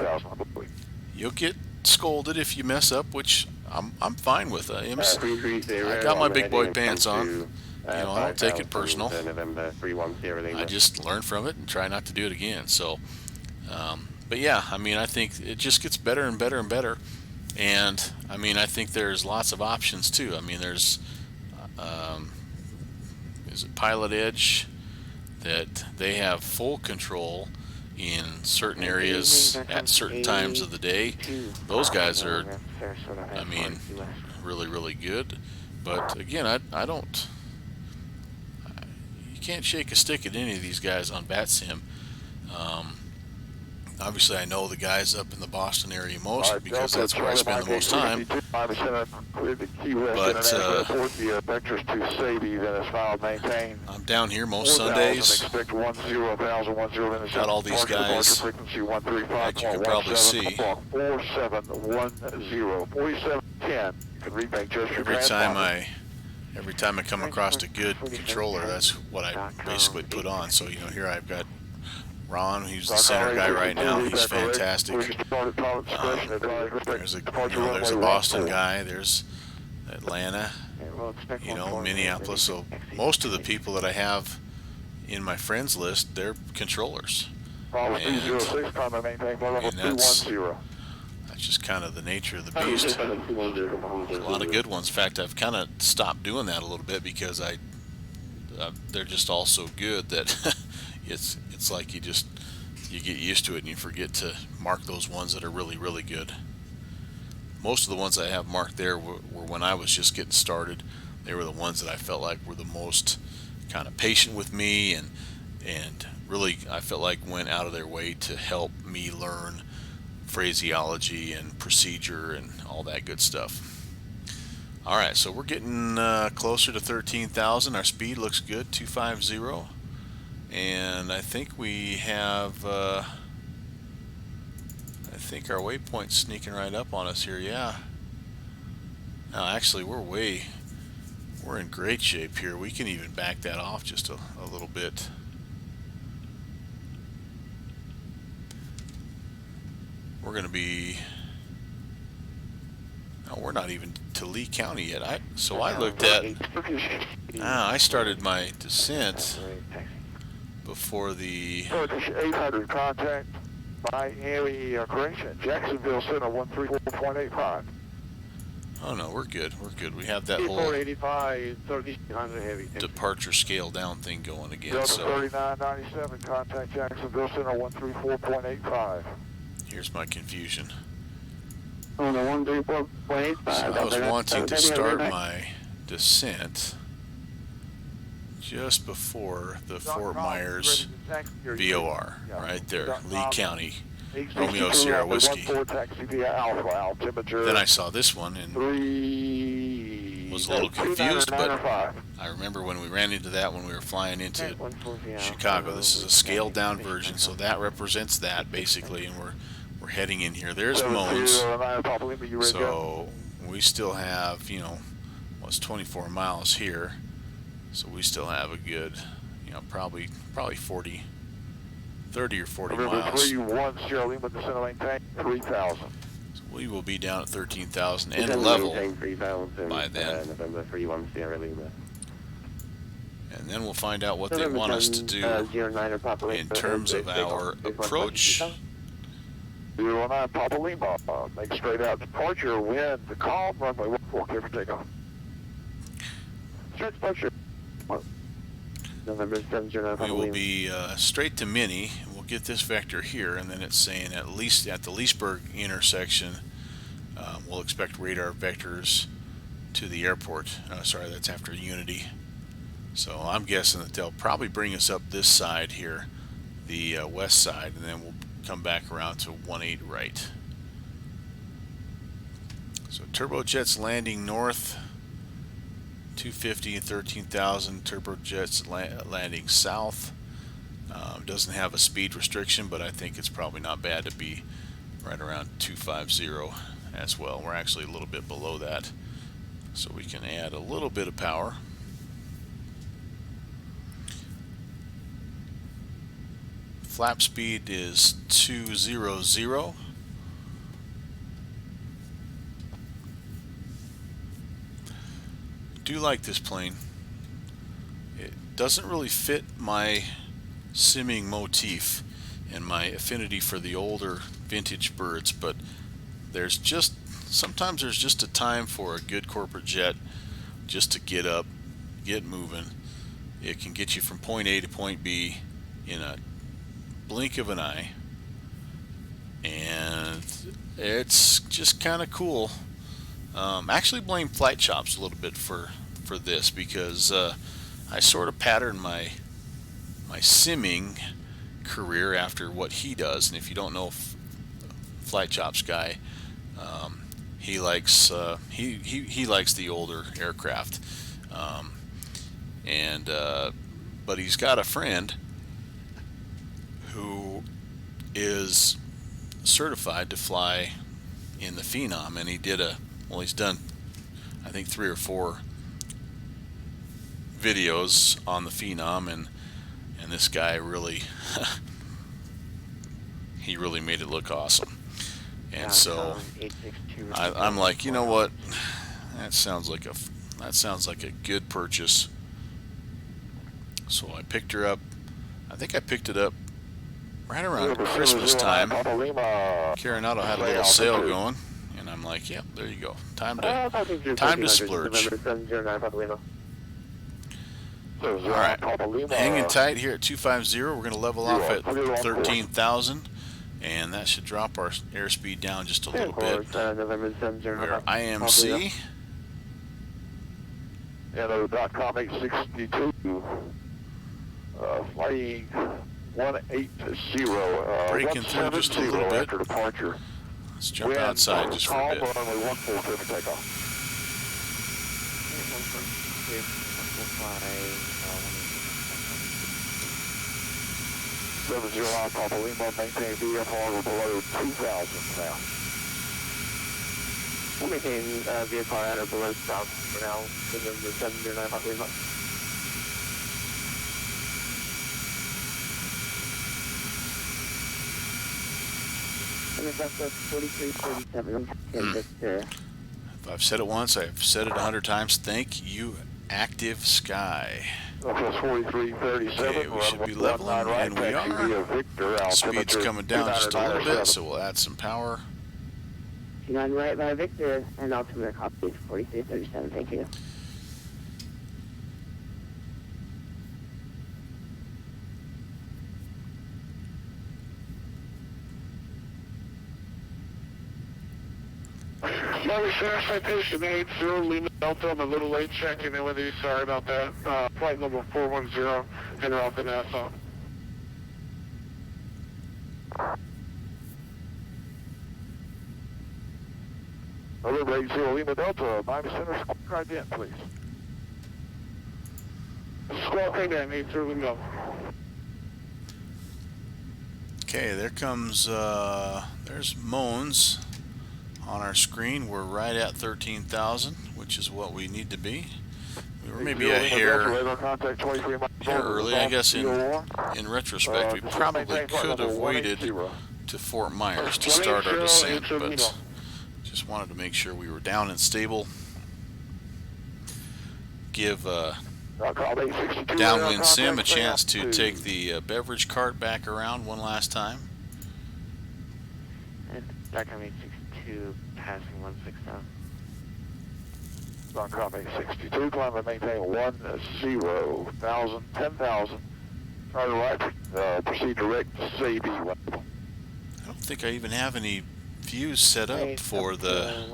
You'll get scolded if you mess up, which I'm fine with IMS. 330 I got my on the big boy heading pants on. to, You know, I don't take it 5000, personal. November 310 I Lima. just learn from it and try not to do it again. So, but yeah, I mean, I think it just gets better and better and better. And I mean, I think there's lots of options too. I mean, there's um, is it Pilot Edge that they have full control in certain areas at certain times of the day. Those guys are, I mean, really, really good. But again, I don't, you can't shake a stick at any of these guys on BatSim. Um, Obviously, I know the guys up in the Boston area most because that's where I spend the most time. But vectors to Sadie, then it's filed, maintain. I'm down here most Sundays. Expect 10,010, Got all these guys frequency that you can probably see. 4710, 4710. You can read back just your Every time I come across a good controller, that's what I basically put on. So you know, here I've got Ron, who's the center guy right now. He's fantastic. There's a Boston guy. There's Atlanta. You know, Minneapolis. So most of the people that I have in my friends list, they're controllers. And that's just kind of the nature of the beast. There's a lot of good ones. In fact, I've kind of stopped doing that a little bit because they're just all so good that it's like you get used to it and you forget to mark those ones that are really, really good. Most of the ones I have marked there were when I was just getting started. They were the ones that I felt like were the most kind of patient with me and really I felt like went out of their way to help me learn phraseology and procedure and all that good stuff. Alright, so we're getting closer to 13,000. Our speed looks good, 250. And I think we have, I think our waypoint's sneaking right up on us here, yeah. No, actually, we're in great shape here. We can even back that off just a little bit. We're going to be, no, we're not even to Lee County yet. I looked at, I started my descent before the 800 contact Miami correction, Jacksonville Center 134.85. Oh no, we're good. We have that whole 485, 1300 heavy. departure scale down thing going again. Delta So 3997 contact Jacksonville Center 134.85. here's my confusion. On the 134.85. So I was wanting to start my descent just before the Fort Myers VOR, right there, Lee County, Romeo Sierra Whiskey. Then I saw this one and was a little confused, but I remember when we ran into that when we were flying into Chicago. This is a scaled down version, so that represents that basically, and we're heading in here. There's Moans, so we still have, you know, what's 24 miles here. So we still have a good, you know, probably 30 or 40 miles. So we will be down at 13,000 and level by then. And then we'll find out what they want us to do in terms of our approach. 09 Papa Lima, make straight out departure, wind, the calm, runway 14 clear for takeoff. Straight departure. We will be straight to Mini. We'll get this vector here, and then it's saying at least at the Leesburg intersection, we'll expect radar vectors to the airport. Sorry, that's after Unity. So I'm guessing that they'll probably bring us up this side here, the west side, and then we'll come back around to 18 right. So turbojets landing north. 250 and 13,000 turbojets landing south. Doesn't have a speed restriction, but I think it's probably not bad to be right around 250 as well. We're actually a little bit below that, so we can add a little bit of power. Flap speed is 200. do like this plane. It doesn't really fit my simming motif and my affinity for the older vintage birds, but sometimes there's just a time for a good corporate jet just to get up, get moving. It can get you from point A to point B in a blink of an eye, and it's just kind of cool. Actually blame Flight Chops a little bit for this, because I sort of patterned my simming career after what he does. And if you don't know Flight Chops guy, he likes he likes the older aircraft, and but he's got a friend who is certified to fly in the Phenom, and he's done, I think, 3 or 4 videos on the Phenom, and this guy really he really made it look awesome. And so I'm like, you know what, that sounds like a good purchase. So I picked her up. I think I picked it up right around Christmas time. Coronado had a little sale going, and I'm like, yep, there you go. Time to splurge. Alright, hanging tight here at 250. We're going to level off at 13,000, and that should drop our airspeed down just a little bit. We're IMC. NO.com 862, flying 180. Breaking through just a little bit. After departure. Let's jump outside just for a bit. Runway 14 clear for takeoff. 70 Papa Lima, maintain VFR below 2,000 now. We'll maintain VFR at or below 2,000 for now, within the 709 Papa Lima. And if that's a 4337, If I've said it once, I've said it 100 times. Thank you, Active Sky. Northwest 4337. Okay, we should be leveling, and we are. Speed's coming down just a little bit, so we'll add some power. 29 right by Victor, and altimeter copy 4337, thank you. Charlie Sheriff Citation 80 Lima Delta on the little late checking in with you. Sorry about that. Flight level 410, en route to Nassau. Over 80 Lima Delta, Miami Center, squawk right in, please. Squawk right in, 80 Lima Delta. Okay, there comes, there's Moans on our screen. We're right at 13,000, which is what we need to be. We were maybe a hair early, I guess. In retrospect, we probably could have waited to Fort Myers to start our descent, but just wanted to make sure we were down and stable. Give Downwind Sim a chance to take the beverage cart back around one last time. Darkcom 862, passing 16,000. Darkcom 862, climb and maintain 10,000, 10,000. Try to right, proceed direct to CB. I don't think I even have any views set up for the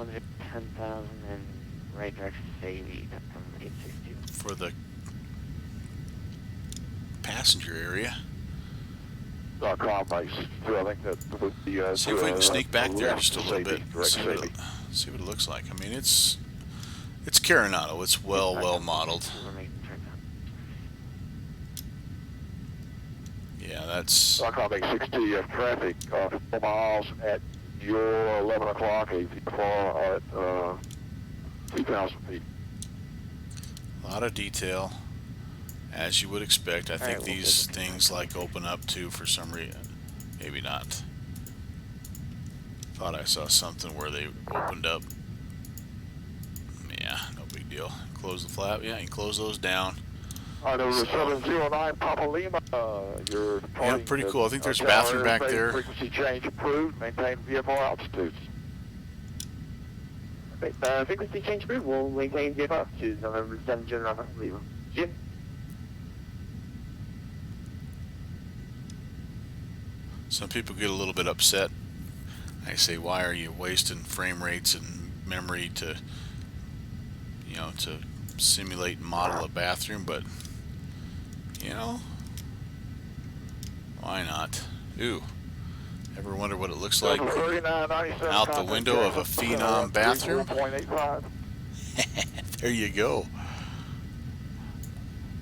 10,000 and right direction CB, Darkcom 862. for the passenger area. Darkcom 862, I think that would be See if we can sneak back there just a little bit. See what it looks like. I mean, it's Coronado. It's well modeled. Yeah, that's. Darkcom 860, you have traffic 4 miles at your 11 o'clock, AVFR at 2,000 feet. A lot of detail, as you would expect. I think these things like open up too for some reason. Maybe not. Thought I saw something where they opened up. Yeah, no big deal. deal. Close the flap. Yeah, you close those down. Alright, over to 709 Papa Lima. You're Yeah, pretty cool. I think there's a bathroom back there. Frequency change approved. Maintain VFR altitudes. Frequency change approved. We'll maintain VFR altitudes. November 7 General Lima. Jim? Some people get a little bit upset. I say, why are you wasting frame rates and memory to, to simulate and model a bathroom? But, why not? Ooh, ever wonder what it looks like out the window of a Phenom bathroom? There you go.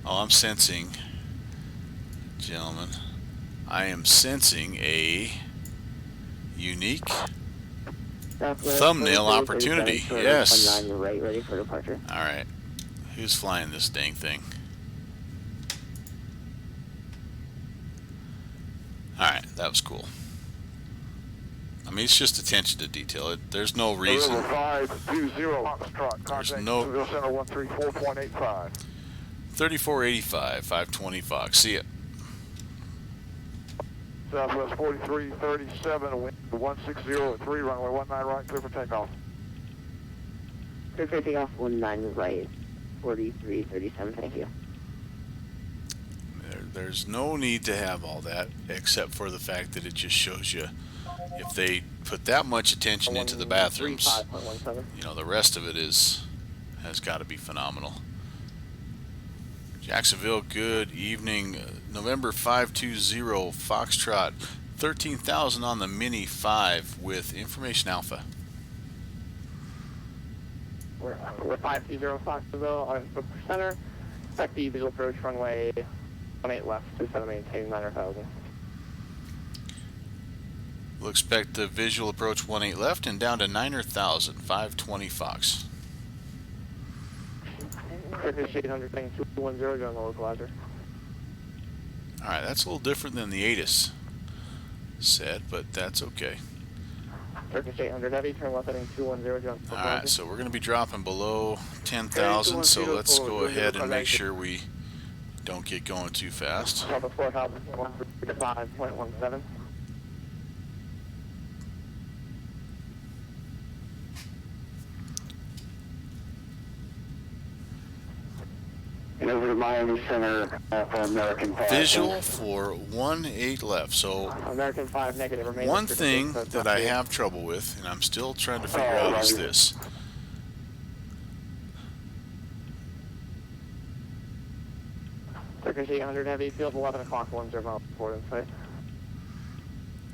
Oh, I'm sensing, gentlemen, I am sensing a unique thumbnail opportunity. Yes. Ready for departure. Alright. Who's flying this dang thing? Alright, that was cool. I mean, it's just attention to detail. There's no reason. 520 Foxtrot. There's no. Center 134.85. 3485, 520 Fox. See it. Southwest 4337, wind 160 at 3, runway 19 right, clear for takeoff. Clear for takeoff 19 right, 4337, thank you. There's no need to have all that, except for the fact that it just shows you if they put that much attention into the bathrooms, the rest of it has got to be phenomenal. Jacksonville, good evening. November 520 Foxtrot, 13,000 on the Mini 5 with Information Alpha. We're 520 Foxville on the center. Expect the visual approach runway 18 left to center maintain 9,000. We'll expect the visual approach 18 left and down to 9,000, 520 Fox. British 800 thing 210 on the localizer. Alright, that's a little different than the ATIS said, but that's okay. Turkish 800 heavy, turn left heading 210 on the localizer. Alright, so we're going to be dropping below 10,000, so let's go ahead and make sure we don't get going too fast. Top of 4,5.17. And over to Miami Center for American 5. Visual for 18 left. So American 5 negative. Remain one thing that I have trouble with, and I'm still trying to figure out, is this. Turkish 800 heavy, field 11 o'clock, 10 forward in sight.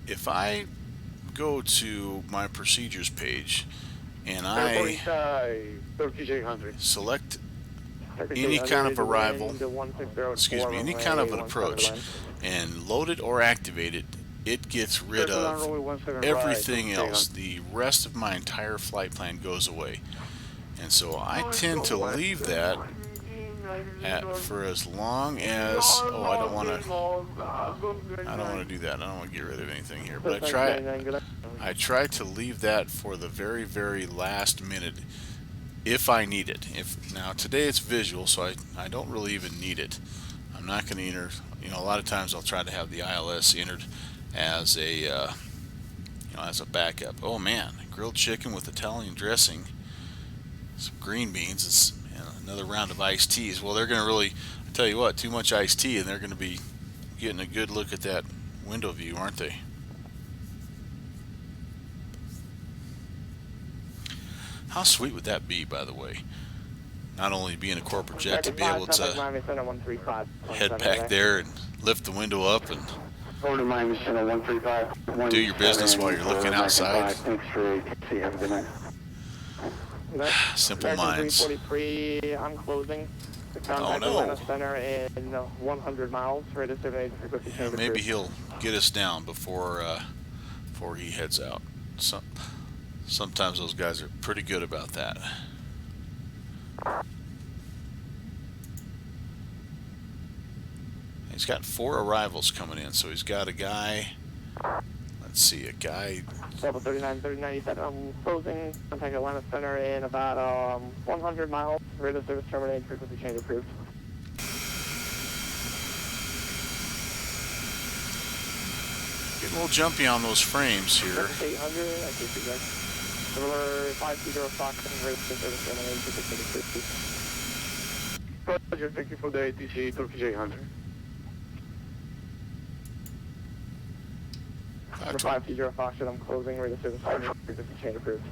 If I go to my procedures page and I select any kind of arrival, any kind of an approach, and load it or activate it, it gets rid of everything else. The rest of my entire flight plan goes away. And so I tend to leave that for as long as, I don't want to do that. I don't want to get rid of anything here, but I try to leave that for the very, very last minute if I need it. Now today it's visual, so I don't really even need it. I'm not going to enter, a lot of times I'll try to have the ILS entered as a as a backup. Oh man, grilled chicken with Italian dressing, some green beans, and another round of iced teas. Well, they're going to really, I tell you what, too much iced tea and they're going to be getting a good look at that window view, aren't they? How sweet would that be, by the way? Not only being a corporate jet, to be able to head back there and lift the window up and do your business while you're looking outside. Simple minds. I'm closing. Oh no. Center in 100 miles. Yeah, maybe he'll get us down before he heads out. Sometimes those guys are pretty good about that. He's got 4 arrivals coming in, so he's got a guy. Let's see, a guy. Level 39, 3097, I'm closing. Contact Atlanta Center in about 100 miles. Radio service terminated, frequency change approved. Getting a little jumpy on those frames here. 800, I see you guys. Number 520 Fox, radio service terminated, frequency change approved. Roger, thank you for the ATC, Turkish 800. Number 520 Fox, I'm closing, radio service terminated, frequency change approved.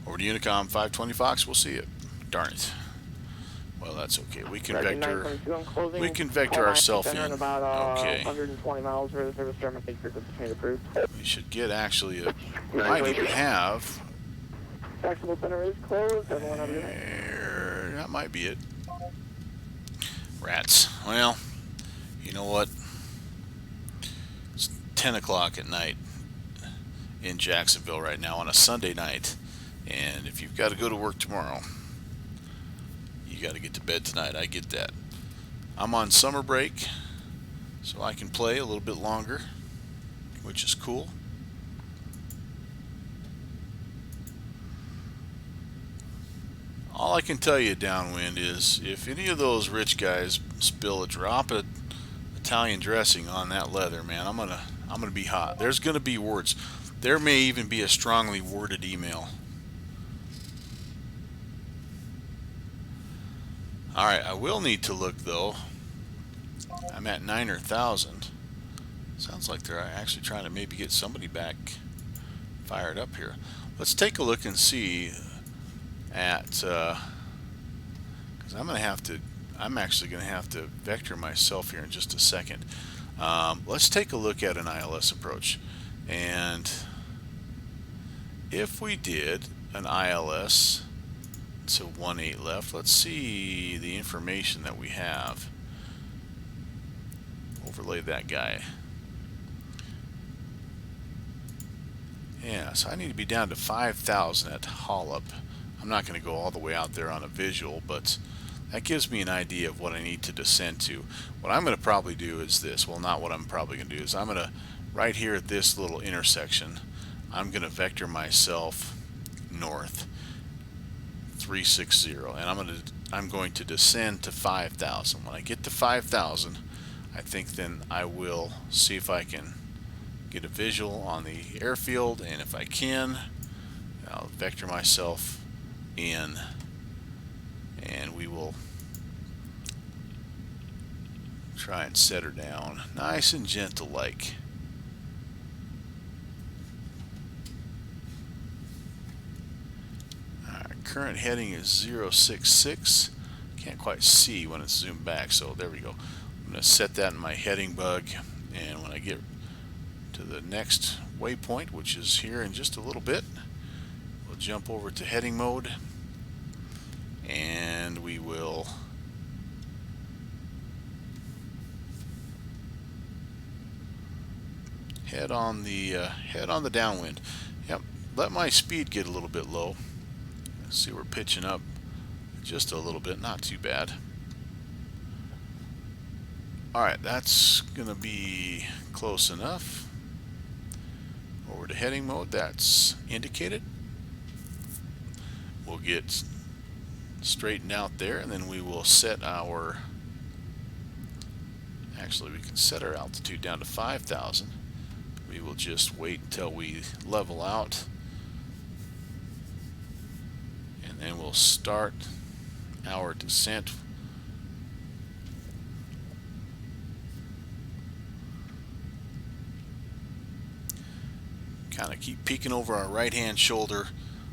Over to Unicom 520 Fox, we'll see it. Darn it. Well, that's okay. We can vector ourselves in. About, Okay. 120 miles, radio service terminated, frequency change approved. We should get actually a. Might even have. Taxable center is closed. Everyone have a good night. There, that might be it. Rats. Well, you know what? It's 10 o'clock at night in Jacksonville right now on a Sunday night. And if you've got to go to work tomorrow, you got to get to bed tonight. I get that. I'm on summer break, so I can play a little bit longer, which is cool. All I can tell you, downwind, is if any of those rich guys spill a drop of Italian dressing on that leather, man, I'm gonna be hot. There's gonna be words. There may even be a strongly worded email. Alright, I will need to look though. I'm at 9,000. Sounds like they're actually trying to maybe get somebody back fired up here. Let's take a look and see at, because I'm actually going to have to vector myself here in just a second. Let's take a look at an ILS approach. And if we did an ILS, so 1-8 left, let's see the information that we have. Overlay that guy. Yeah, so I need to be down to 5,000 at Hollup. I'm not going to go all the way out there on a visual, but that gives me an idea of what I need to descend to. What I'm going to probably do is this. Well, not what I'm probably going to do is I'm going to, right here at this little intersection, I'm going to vector myself north 360, and I'm going to descend to 5,000. When I get to 5,000, I think then I will see if I can get a visual on the airfield, and if I can, I'll vector myself in, and we will try and set her down nice and gentle like. Current heading is 066. Can't quite see when it's zoomed back, so there we go. I'm going to set that in my heading bug, and when I get to the next waypoint, which is here in just a little bit, we'll jump over to heading mode, and we will head on the downwind. Yep, let my speed get a little bit low. See, we're pitching up just a little bit, not too bad. Alright, that's gonna be close enough. Over to heading mode, that's indicated. We'll get straightened out there, and then we will set our, actually we can set our altitude down to 5,000. We will just wait until we level out, and then we'll start our descent. Kind of keep peeking over our right hand shoulder,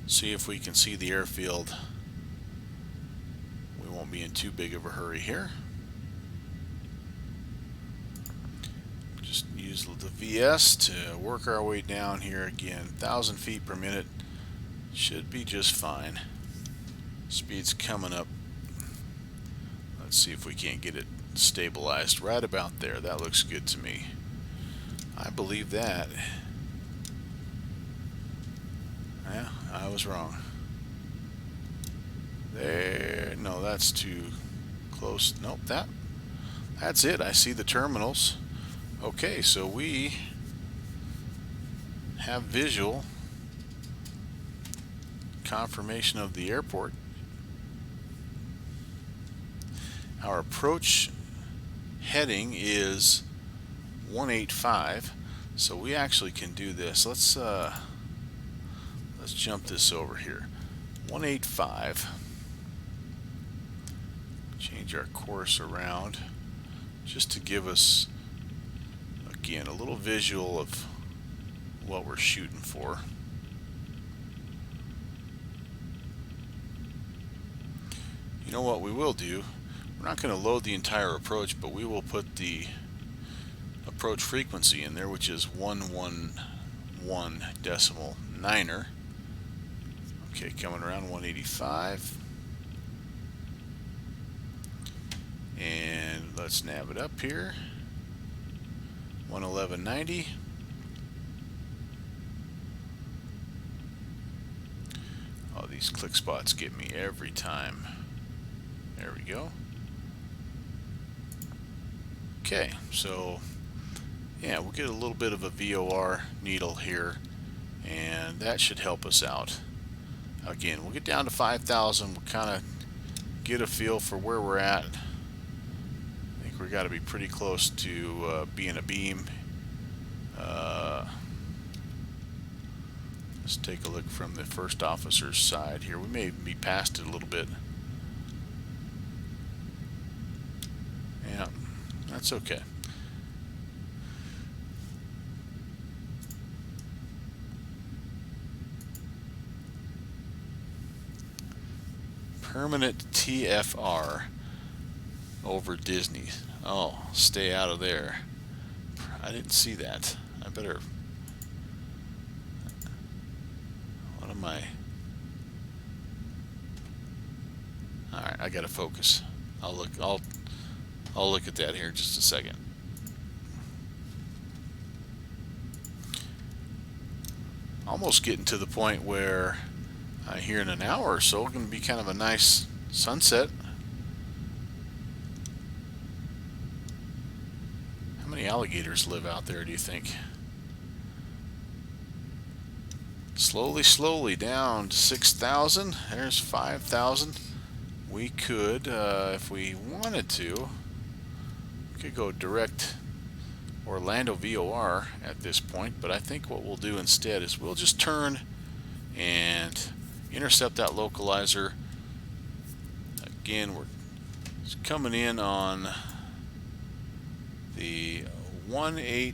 see if we can see the airfield. We won't be in too big of a hurry here. Just use the VS to work our way down here again. 1,000 feet per minute should be just fine. Speed's coming up. Let's see if we can't get it stabilized right about there. That looks good to me. I believe that. Yeah, I was wrong. There, no, that's too close. Nope, that's it. I see the terminals. Okay, so we have visual confirmation of the airport. Our approach heading is 185, so we actually can do this. Let's jump this over here. 185. Change our course around just to give us, again, a little visual of what we're shooting for. You know what we will do? We're not going to load the entire approach, but we will put the approach frequency in there, which is 111.9er. Okay, coming around 185. And let's nav it up here. 111.90. Oh, these click spots get me every time. There we go. Okay, so yeah, we'll get a little bit of a VOR needle here, and that should help us out. Again, we'll get down to 5,000. We'll kind of get a feel for where we're at. I think we got to be pretty close to being a beam. Let's take a look from the first officer's side here. We may be past it a little bit. Yeah, that's okay. Permanent TFR over Disney. Oh, stay out of there. I didn't see that. I better. What am I? All right, I gotta focus. I'll look at that here in just a second. Almost getting to the point where here in an hour or so, going to be kind of a nice sunset. How many alligators live out there, do you think? Slowly down to 6,000. There's 5,000. We could, if we wanted to, we could go direct Orlando VOR at this point, but I think what we'll do instead is we'll just turn and intercept that localizer. Again, we're coming in on the 18.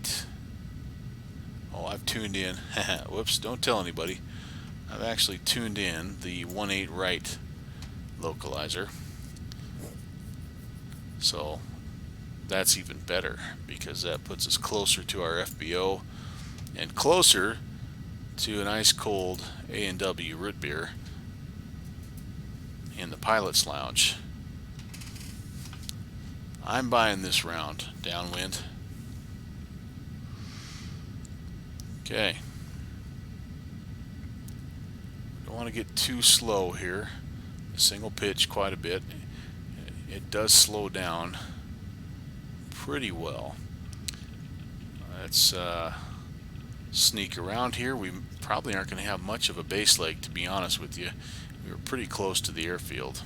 Oh, I've tuned in. Whoops, don't tell anybody. I've actually tuned in the 18 right localizer. So that's even better because that puts us closer to our FBO and closer to an ice cold A&W root beer in the pilot's lounge. I'm buying this round downwind. Okay. Don't want to get too slow here. Single pitch quite a bit. It does slow down pretty well. Let's sneak around here. We probably aren't going to have much of a base leg, to be honest with you. We were pretty close to the airfield.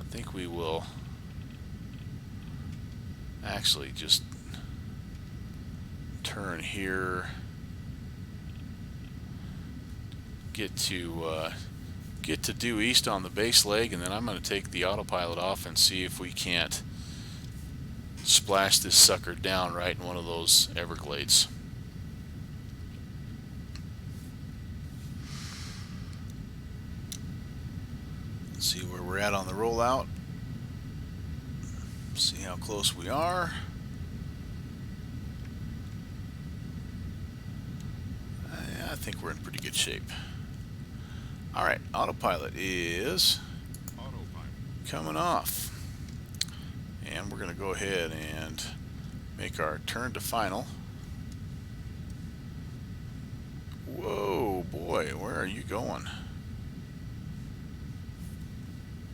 I think we will actually just turn here, get to due east on the base leg, and then I'm going to take the autopilot off and see if we can't splash this sucker down right in one of those Everglades. Let's see where we're at on the rollout. See how close we are. I think we're in pretty good shape. Alright, autopilot is coming off. And we're going to go ahead and make our turn to final. Whoa, boy, where are you going?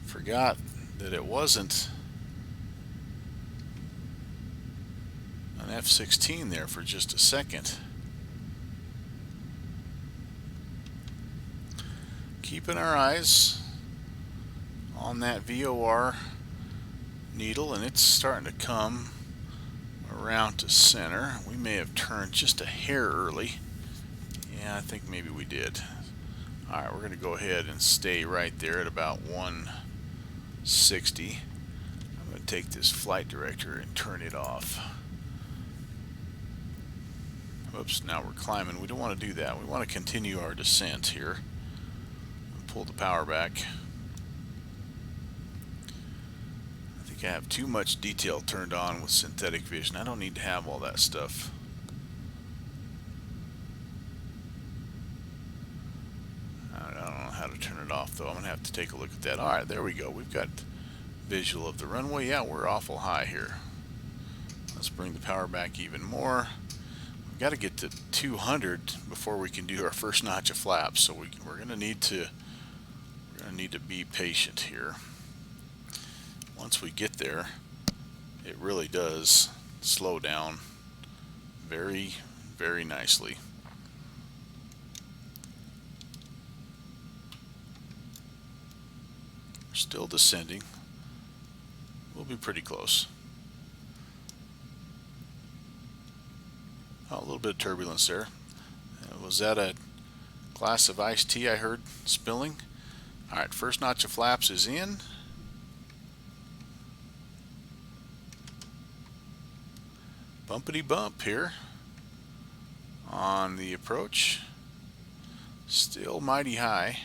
Forgot that it wasn't an F-16 there for just a second. keeping our eyes on that VOR needle, and it's starting to come around to center. We may have turned just a hair early. Yeah, I think maybe we did. Alright, we're going to go ahead and stay right there at about 160. I'm going to take this flight director and turn it off. Oops, now we're climbing. We don't want to do that. We want to continue our descent here. Pull the power back. I think I have too much detail turned on with synthetic vision. I don't need to have all that stuff. I don't know how to turn it off though. I'm going to have to take a look at that. Alright, there we go. We've got visual of the runway. Yeah, we're awful high here. Let's bring the power back even more. We've got to get to 200 before we can do our first notch of flaps, so we're going to need to be patient here. Once we get there, it really does slow down very, very nicely. We're still descending. We'll be pretty close. Oh, a little bit of turbulence there. Was that a glass of iced tea I heard spilling? Alright, first notch of flaps is in. Bumpity bump here on the approach. Still mighty high.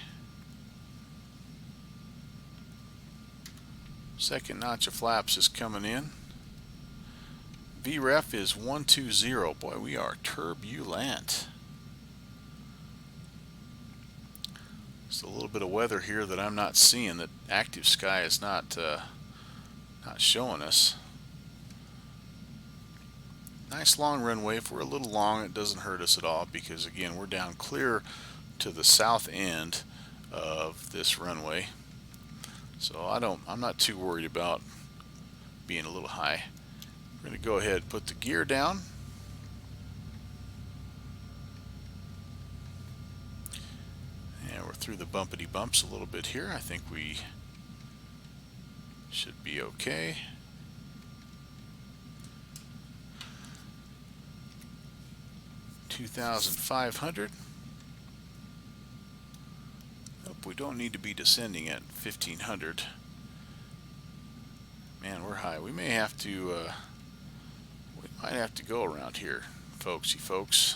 Second notch of flaps is coming in. VREF is 120. Boy, we are turbulent. Just a little bit of weather here that I'm not seeing, that active sky is not showing us. Nice long runway. If we're a little long, it doesn't hurt us at all, because again, we're down clear to the south end of this runway. So I'm not too worried about being a little high. We're going to go ahead and put the gear down. And we're through the bumpity bumps a little bit here. I think we should be okay. $2,500. Nope, we don't need to be descending at 1,500. Man, we're high. We may have to, we might have to go around here, folksy folks.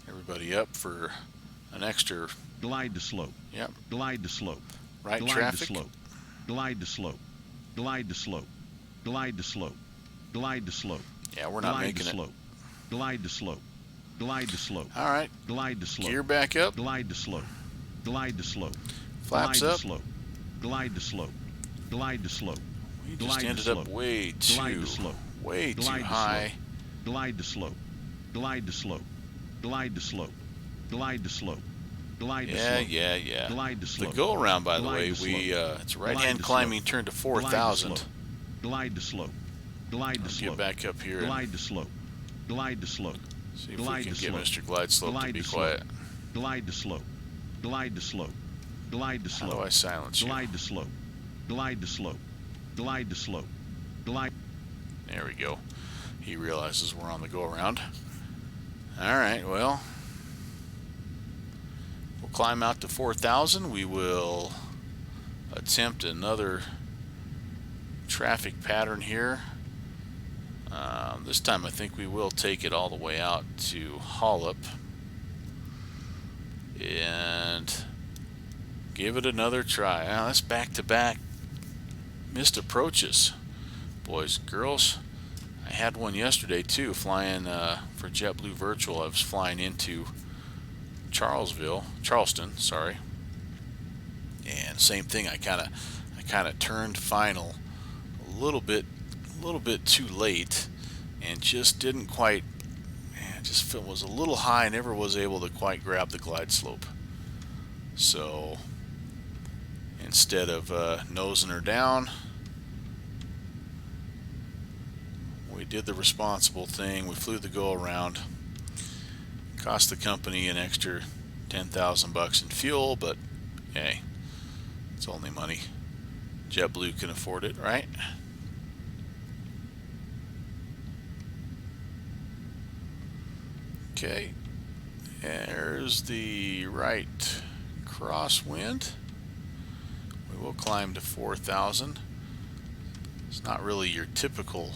Everybody up for an extra glide to slope. Yep. Glide to slope. Right glide traffic. To slope. Glide to slope. Glide to slope. Glide to slope. Glide to slope. Yeah, we're not glide making to it. Slope. Glide to slope. Glide to slope. All right. Glide to slope. Gear back up. Glide to slope. Glide to slope. Flaps glide up. To slope. Glide to slope. Glide to slope. We just glide ended to up slope. way glide too, to slope. way glide too to high. Slope. Glide to slope. Glide to slope. Glide to slope. Glide to slope. Glide to slope. Yeah. Glide to slope. The go around, by the glide way, to we slope. it's right hand to climbing slope. turned to 4,000. Glide to slope. Glide to slope. Get back up here. Glide to slope. Glide to slope. See if glide we can to get slope. Mr. Glide Slope glide to be to quiet. Slope. Glide to slope. Glide to slope. Glide to slope. How do I silence you? Glide to slope. Glide to slope. Glide to slope. Glide. There we go. He realizes we're on the go around. Alright, well, we'll climb out to 4,000. We will attempt another traffic pattern here. This time I think we will take it all the way out to Hollop and give it another try. Now that's back-to-back missed approaches, boys and girls. I had one yesterday too, flying for JetBlue Virtual. I was flying into Charleston, sorry, and same thing. I kind of turned final a little bit too late, and just didn't quite. Just was a little high. Never was able to quite grab the glide slope. So instead of nosing her down, we did the responsible thing. We flew the go around. Cost the company an extra 10,000 bucks in fuel, but hey, it's only money. JetBlue can afford it, right? Okay, there's the right crosswind. We will climb to 4,000. It's not really your typical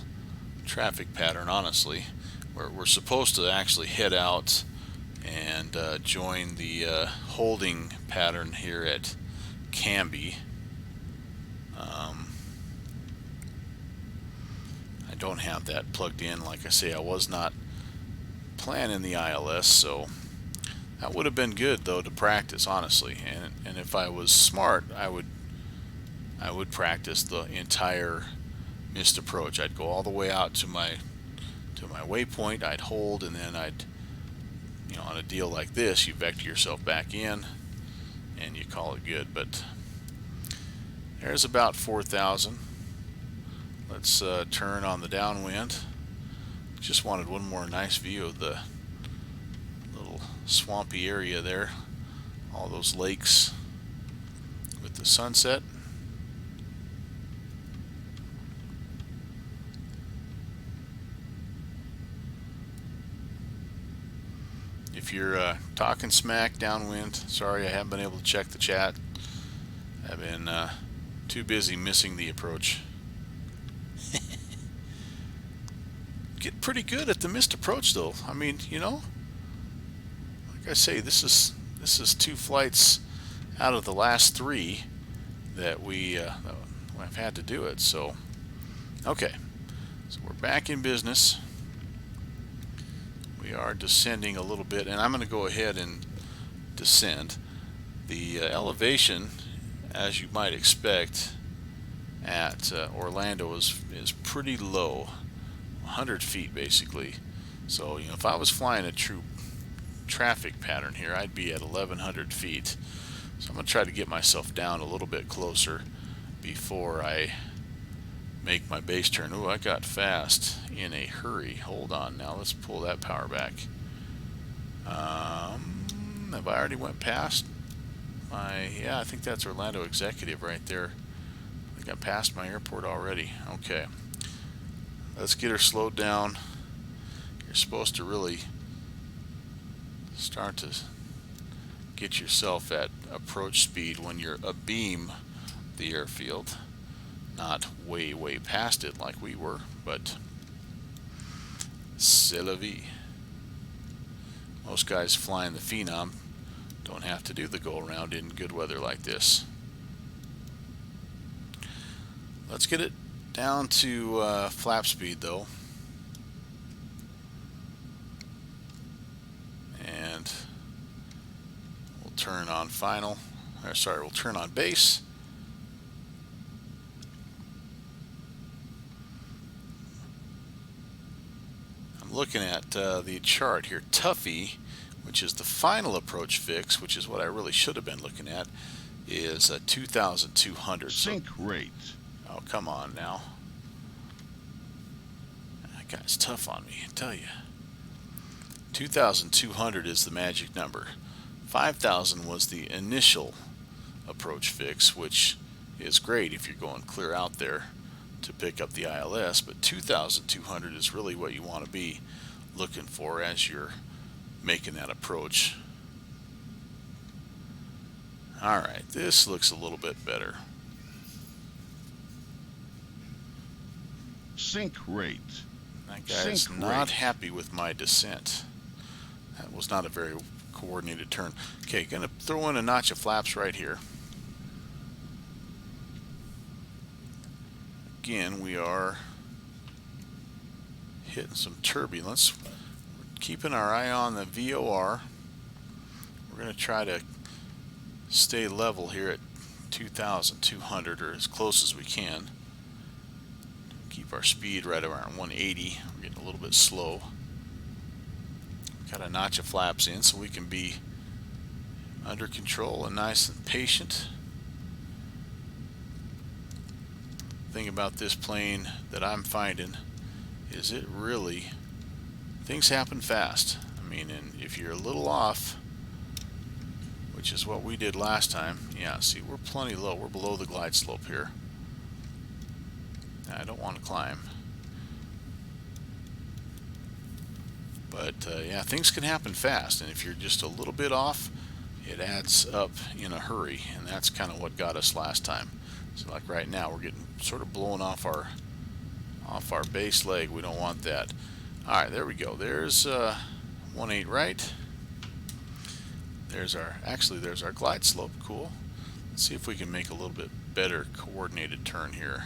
traffic pattern, honestly. We're supposed to actually head out and join the holding pattern here at Canby. I don't have that plugged in. Like I say, I was not planning the ILS, so that would have been good though to practice, honestly. And if I was smart, I would practice the entire missed approach. I'd go all the way out to my waypoint, I'd hold, and then I'd, on a deal like this, you vector yourself back in and you call it good. But there's about 4,000. Let's turn on the downwind. Just wanted one more nice view of the little swampy area there, all those lakes with the sunset. If you're talking smack downwind, sorry I haven't been able to check the chat. I've been too busy missing the approach. Get pretty good at the missed approach though. I mean, like I say, this is 2 flights out of the last 3 that I've had to do it. So okay, so we're back in business. We are descending a little bit, and I'm going to go ahead and descend. The elevation, as you might expect, at Orlando is pretty low, 100 feet basically. So if I was flying a true traffic pattern here, I'd be at 1,100 feet. So I'm going to try to get myself down a little bit closer before I make my base turn. Oh, I got fast in a hurry. Hold on now. Let's pull that power back. Have I already went past my... Yeah, I think that's Orlando Executive right there. I think I passed my airport already. Okay. Let's get her slowed down. You're supposed to really start to get yourself at approach speed when you're abeam the airfield. Not way past it like we were, but c'est la vie. Most guys flying the Phenom don't have to do the go around in good weather like this. Let's get it down to flap speed though, and we'll turn on final, or sorry, we'll turn on base. I'm looking at the chart here. Tuffy, which is the final approach fix, which is what I really should have been looking at, is 2,200. Sync rate. Oh, come on now. That guy's tough on me, I tell you. 2,200 is the magic number. 5,000 was the initial approach fix, which is great if you're going clear out there to pick up the ILS, but 2,200 is really what you want to be looking for as you're making that approach. Alright, this looks a little bit better. Sync rate. That guy's not happy with my descent. That was not a very coordinated turn. Okay, gonna throw in a notch of flaps right here. Again, we are hitting some turbulence. We're keeping our eye on the VOR. We're gonna try to stay level here at 2,200 or as close as we can. Keep our speed right around 180. We're getting a little bit slow. Got a notch of flaps in so we can be under control and nice and patient. Thing about this plane that I'm finding is it really, things happen fast. I mean, and if you're a little off, which is what we did last time, yeah, see, we're plenty low. We're below the glide slope here. I don't want to climb. But yeah, things can happen fast, and if you're just a little bit off, it adds up in a hurry, and that's kind of what got us last time. So like right now, we're getting sort of blown off our base leg. We don't want that. All right, there we go. There's 1-8 right. There's our glide slope. Cool. Let's see if we can make a little bit better coordinated turn here.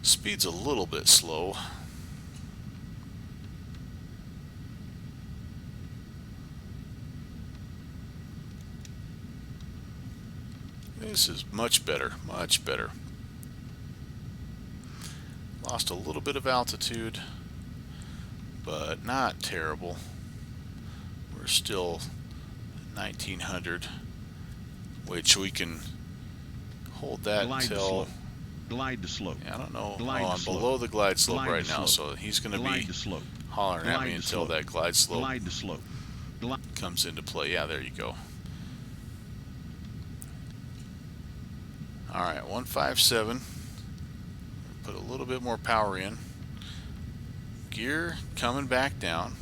Speed's a little bit slow. This is much better, much better. Lost a little bit of altitude, but not terrible. We're still 1900, which we can hold that Glide to until... slope. Glide to slope. I don't know. Glide Oh, to I'm slope. below the glide slope Glide right to now, slope. so he's going to Glide be to slope. hollering at Glide me to until slope. that glide slope Glide to slope. Glide. comes into play. Yeah, there you go. All right, 157. Put a little bit more power in. Gear coming back down.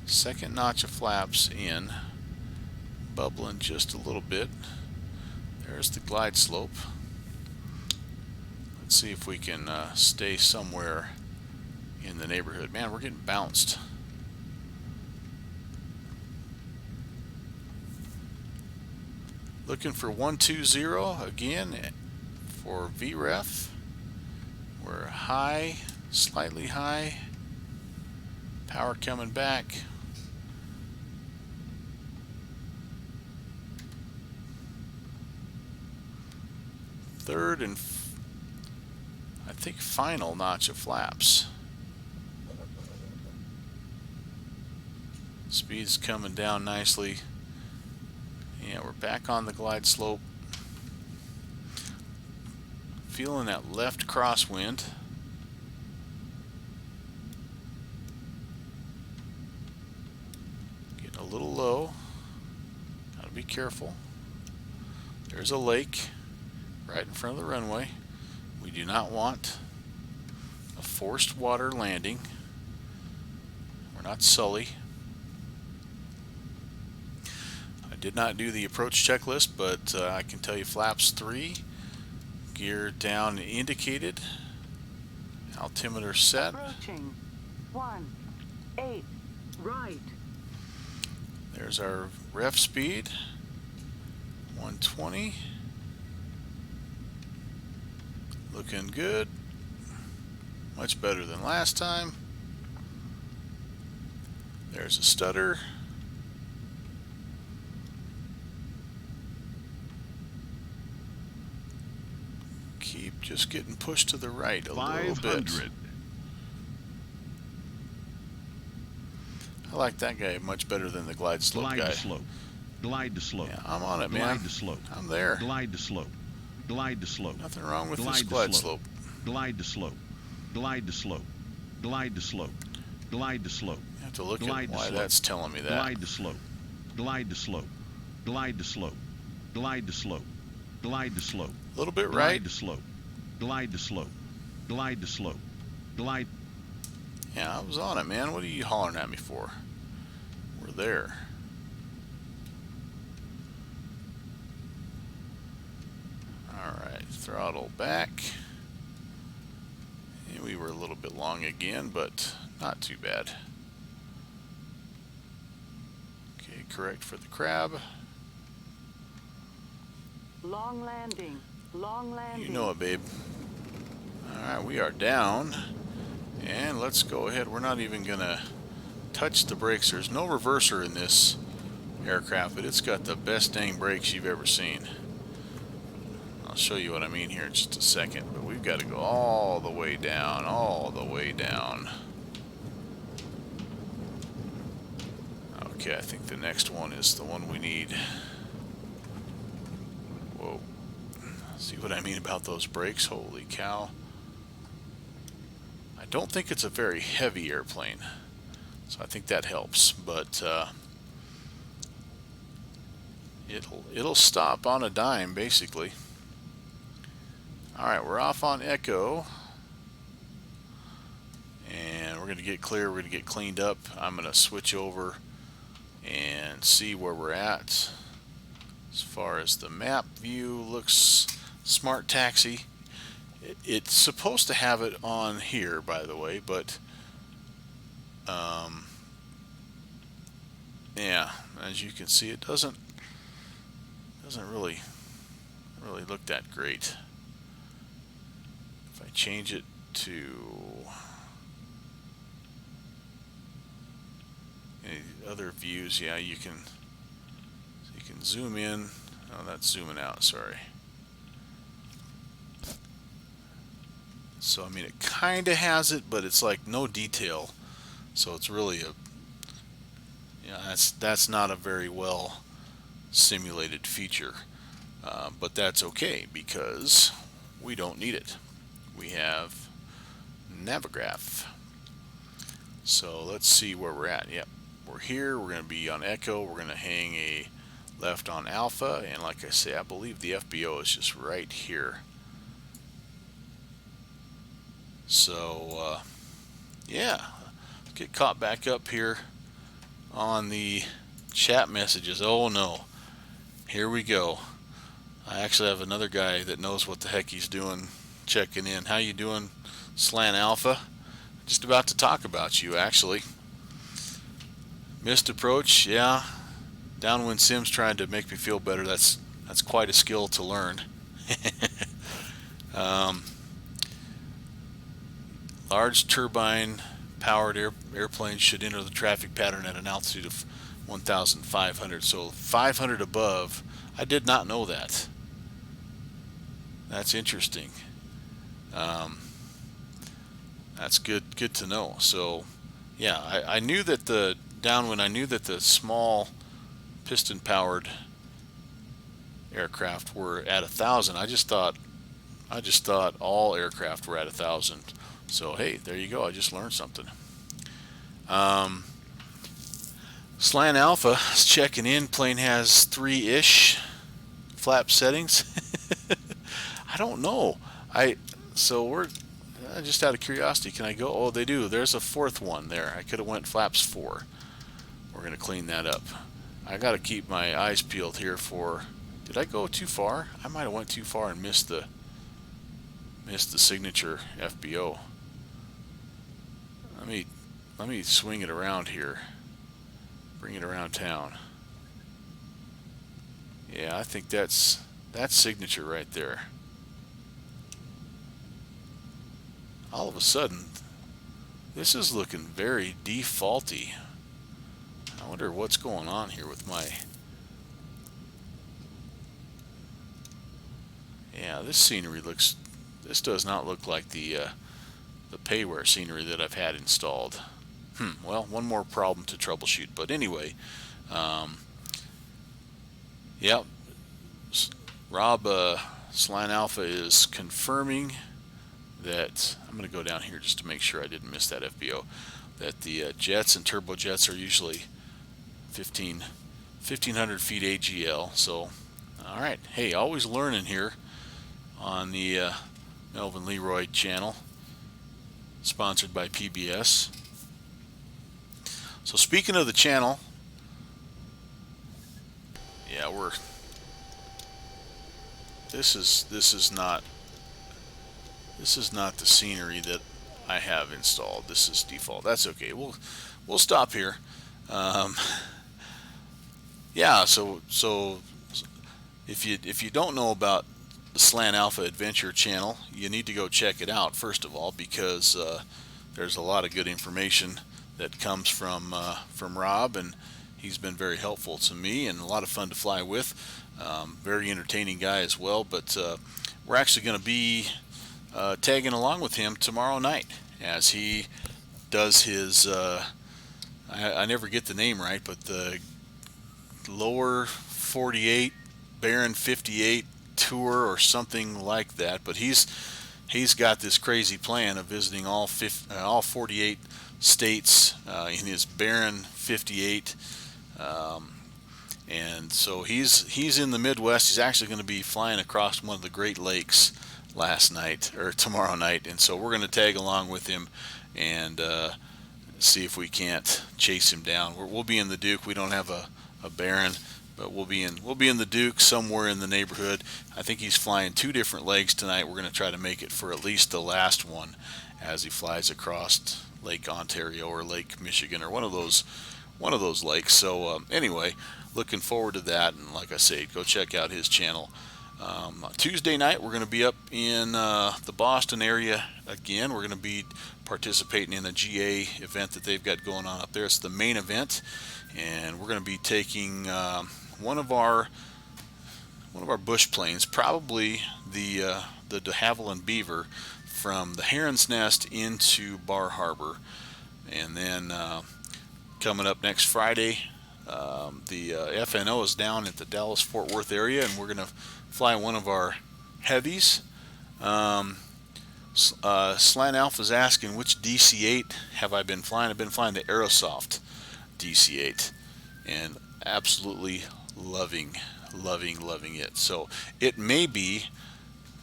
Second notch of flaps in. Bubbling just a little bit. There's the glide slope. Let's see if we can stay somewhere in the neighborhood. Man, we're getting bounced. Looking for 120 again for VREF. We're high, slightly high. Power coming back. Third and I think final notch of flaps. Speed's coming down nicely. Yeah, we're back on the glide slope. Feeling that left crosswind. Getting a little low. Gotta be careful. There's a lake right in front of the runway. We do not want a forced water landing. We're not Sully. I did not do the approach checklist, but I can tell you flaps 3, gear down indicated, altimeter set. Approaching. 1-8 right. There's our ref speed, 120. Looking good. Much better than last time. There's a stutter. Keep just getting pushed to the right a little bit. 500. I like that guy much better than the glide slope Glide guy. to slope. Glide to slope. Yeah, I'm on it, man. Glide to slope. I'm there. Glide to slope. Glide to slope. Nothing wrong with Glide this to glide slope. slope. Glide to slope. Glide to slope. Glide to slope. Glide to slope. You have to look Glide at to why slope. that's telling me that. Glide to slope. Glide to slope. Glide to slope. Glide to slope. Glide to slope. A little bit Glide right. to slope. Glide to slope. Glide to slope. Glide. Yeah, I was on it, man. What are you hollering at me for? We're there. Alright, throttle back. And we were a little bit long again, but not too bad. Okay, correct for the crab. Long landing. Long landing. You know it, babe. Alright, we are down. And let's go ahead. We're not even going to touch the brakes. There's no reverser in this aircraft, but it's got the best dang brakes you've ever seen. I'll show you what I mean here in just a second, but we've got to go all the way down, all the way down. Okay, I think the next one is the one we need. Whoa. See what I mean about those brakes? Holy cow. I don't think it's a very heavy airplane, so I think that helps. But it'll stop on a dime, basically. All right, we're off on Echo, and we're going to get clear. We're going to get cleaned up. I'm going to switch over and see where we're at. As far as the map view looks, Smart Taxi. It's supposed to have it on here, by the way, but yeah, as you can see, it doesn't really look that great. If I change it to any other views, yeah, you can zoom in. Oh, that's zooming out, sorry. So I mean, it kind of has it, but it's like no detail, so it's really a, that's not a very well simulated feature, but that's okay because we don't need it. We have Navigraph. So let's see where we're at. Yep, we're here. We're going to be on Echo. We're going to hang a left on Alpha, and like I say, I believe the FBO is just right here. So yeah, get caught back up here on the chat messages. Oh no, here we go. I actually have another guy that knows what the heck he's doing checking in. How you doing, Slan Alpha? Just about to talk about you, actually. Missed approach, yeah. Downwind Sim's trying to make me feel better. That's quite a skill to learn. Large turbine powered airplanes should enter the traffic pattern at an altitude of 1,500. So 500 above. I did not know that. That's interesting. That's good to know. So yeah, I knew that the downwind, I knew that the small piston powered aircraft were at 1,000. I just thought all aircraft were at 1,000. So hey, there you go. I just learned something. Slan Alpha is checking in. Plane has 3-ish flap settings. I don't know. So we're just out of curiosity. Can I go? Oh, they do. There's a 4th one there. I could have went flaps 4. We're gonna clean that up. I got to keep my eyes peeled here for. Did I go too far? I might have went too far and missed the signature FBO. Let me swing it around here. Bring it around town. Yeah, I think that's signature right there. All of a sudden, this is looking very defaulty. I wonder what's going on here with my. Yeah, this scenery looks. This does not look like the payware scenery that I've had installed. Well, one more problem to troubleshoot. But anyway, yep. Rob Slan Alpha is confirming that. I'm going to go down here just to make sure I didn't miss that FBO. That the jets and turbojets are usually 1,500 feet AGL. So, all right. Hey, always learning here on the Melvin Leroy channel, sponsored by PBS. So speaking of the channel, yeah, this is not the scenery that I have installed. This is default. That's okay. We'll stop here. Yeah. So if you don't know about the Slan Alpha Adventure channel, you need to go check it out first of all, because there's a lot of good information that comes from Rob, and he's been very helpful to me and a lot of fun to fly with. Very entertaining guy as well. But we're actually going to be tagging along with him tomorrow night as he does his I never get the name right, but the lower 48 Baron 58 tour or something like that. But he's he's got this crazy plan of visiting all 48 states in his barren 58. Um, and so he's in the Midwest. He's actually going to be flying across one of the Great Lakes tomorrow night, and so we're going to tag along with him and see if we can't chase him down. We'll be in the Duke. We don't have a Baron, but we'll be in the Duke somewhere in the neighborhood. I think he's flying 2 different legs tonight. We're going to try to make it for at least the last one as he flies across Lake Ontario or Lake Michigan or one of those lakes. So anyway, looking forward to that. And like I say, go check out his channel. Tuesday night we're going to be up in the Boston area again. We're going to be participating in a GA event that they've got going on up there. It's the main event, and we're going to be taking one of our bush planes, probably the de Havilland Beaver, from the Heron's Nest into Bar Harbor. And then coming up next Friday, the FNO is down at the Dallas-Fort Worth area, and we're going to fly one of our heavies. Slant Alpha's asking, which DC-8 have I been flying? I've been flying the Aerosoft DC-8, and absolutely loving it. So it may be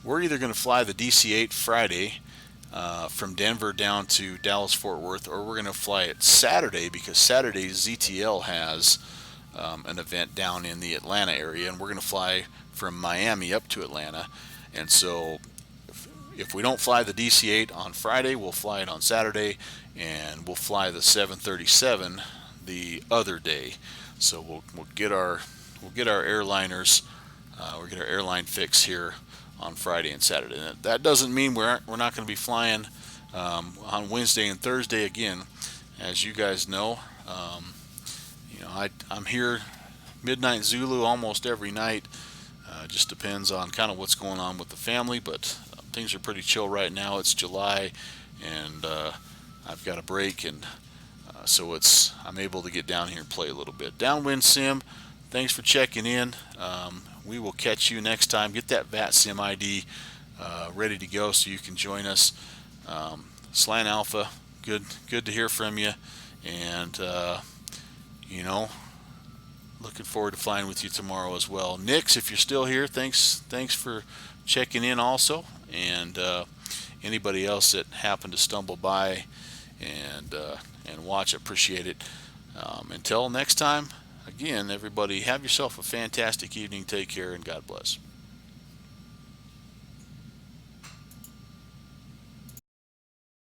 we're either going to fly the DC-8 Friday from Denver down to Dallas-Fort Worth, or we're going to fly it Saturday, because Saturday ZTL has an event down in the Atlanta area, and we're going to fly from Miami up to Atlanta. And so if we don't fly the DC-8 on Friday, we'll fly it on Saturday, and we'll fly the 737 the other day. So we'll get our airliners, we'll get our airline fix here on Friday and Saturday. And that doesn't mean we're not going to be flying on Wednesday and Thursday again. As you guys know, I'm here midnight Zulu almost every night. Just depends on kind of what's going on with the family, but things are pretty chill right now. It's July, and I've got a break, and so I'm able to get down here and play a little bit. Downwind Sim, thanks for checking in. We will catch you next time. Get that VAT Sim ID ready to go so you can join us. Slant Alpha, good to hear from you, and looking forward to flying with you tomorrow as well. Nix, if you're still here, thanks for checking in also, and anybody else that happened to stumble by and watch, appreciate it. Until next time, again, everybody, have yourself a fantastic evening. Take care, and God bless.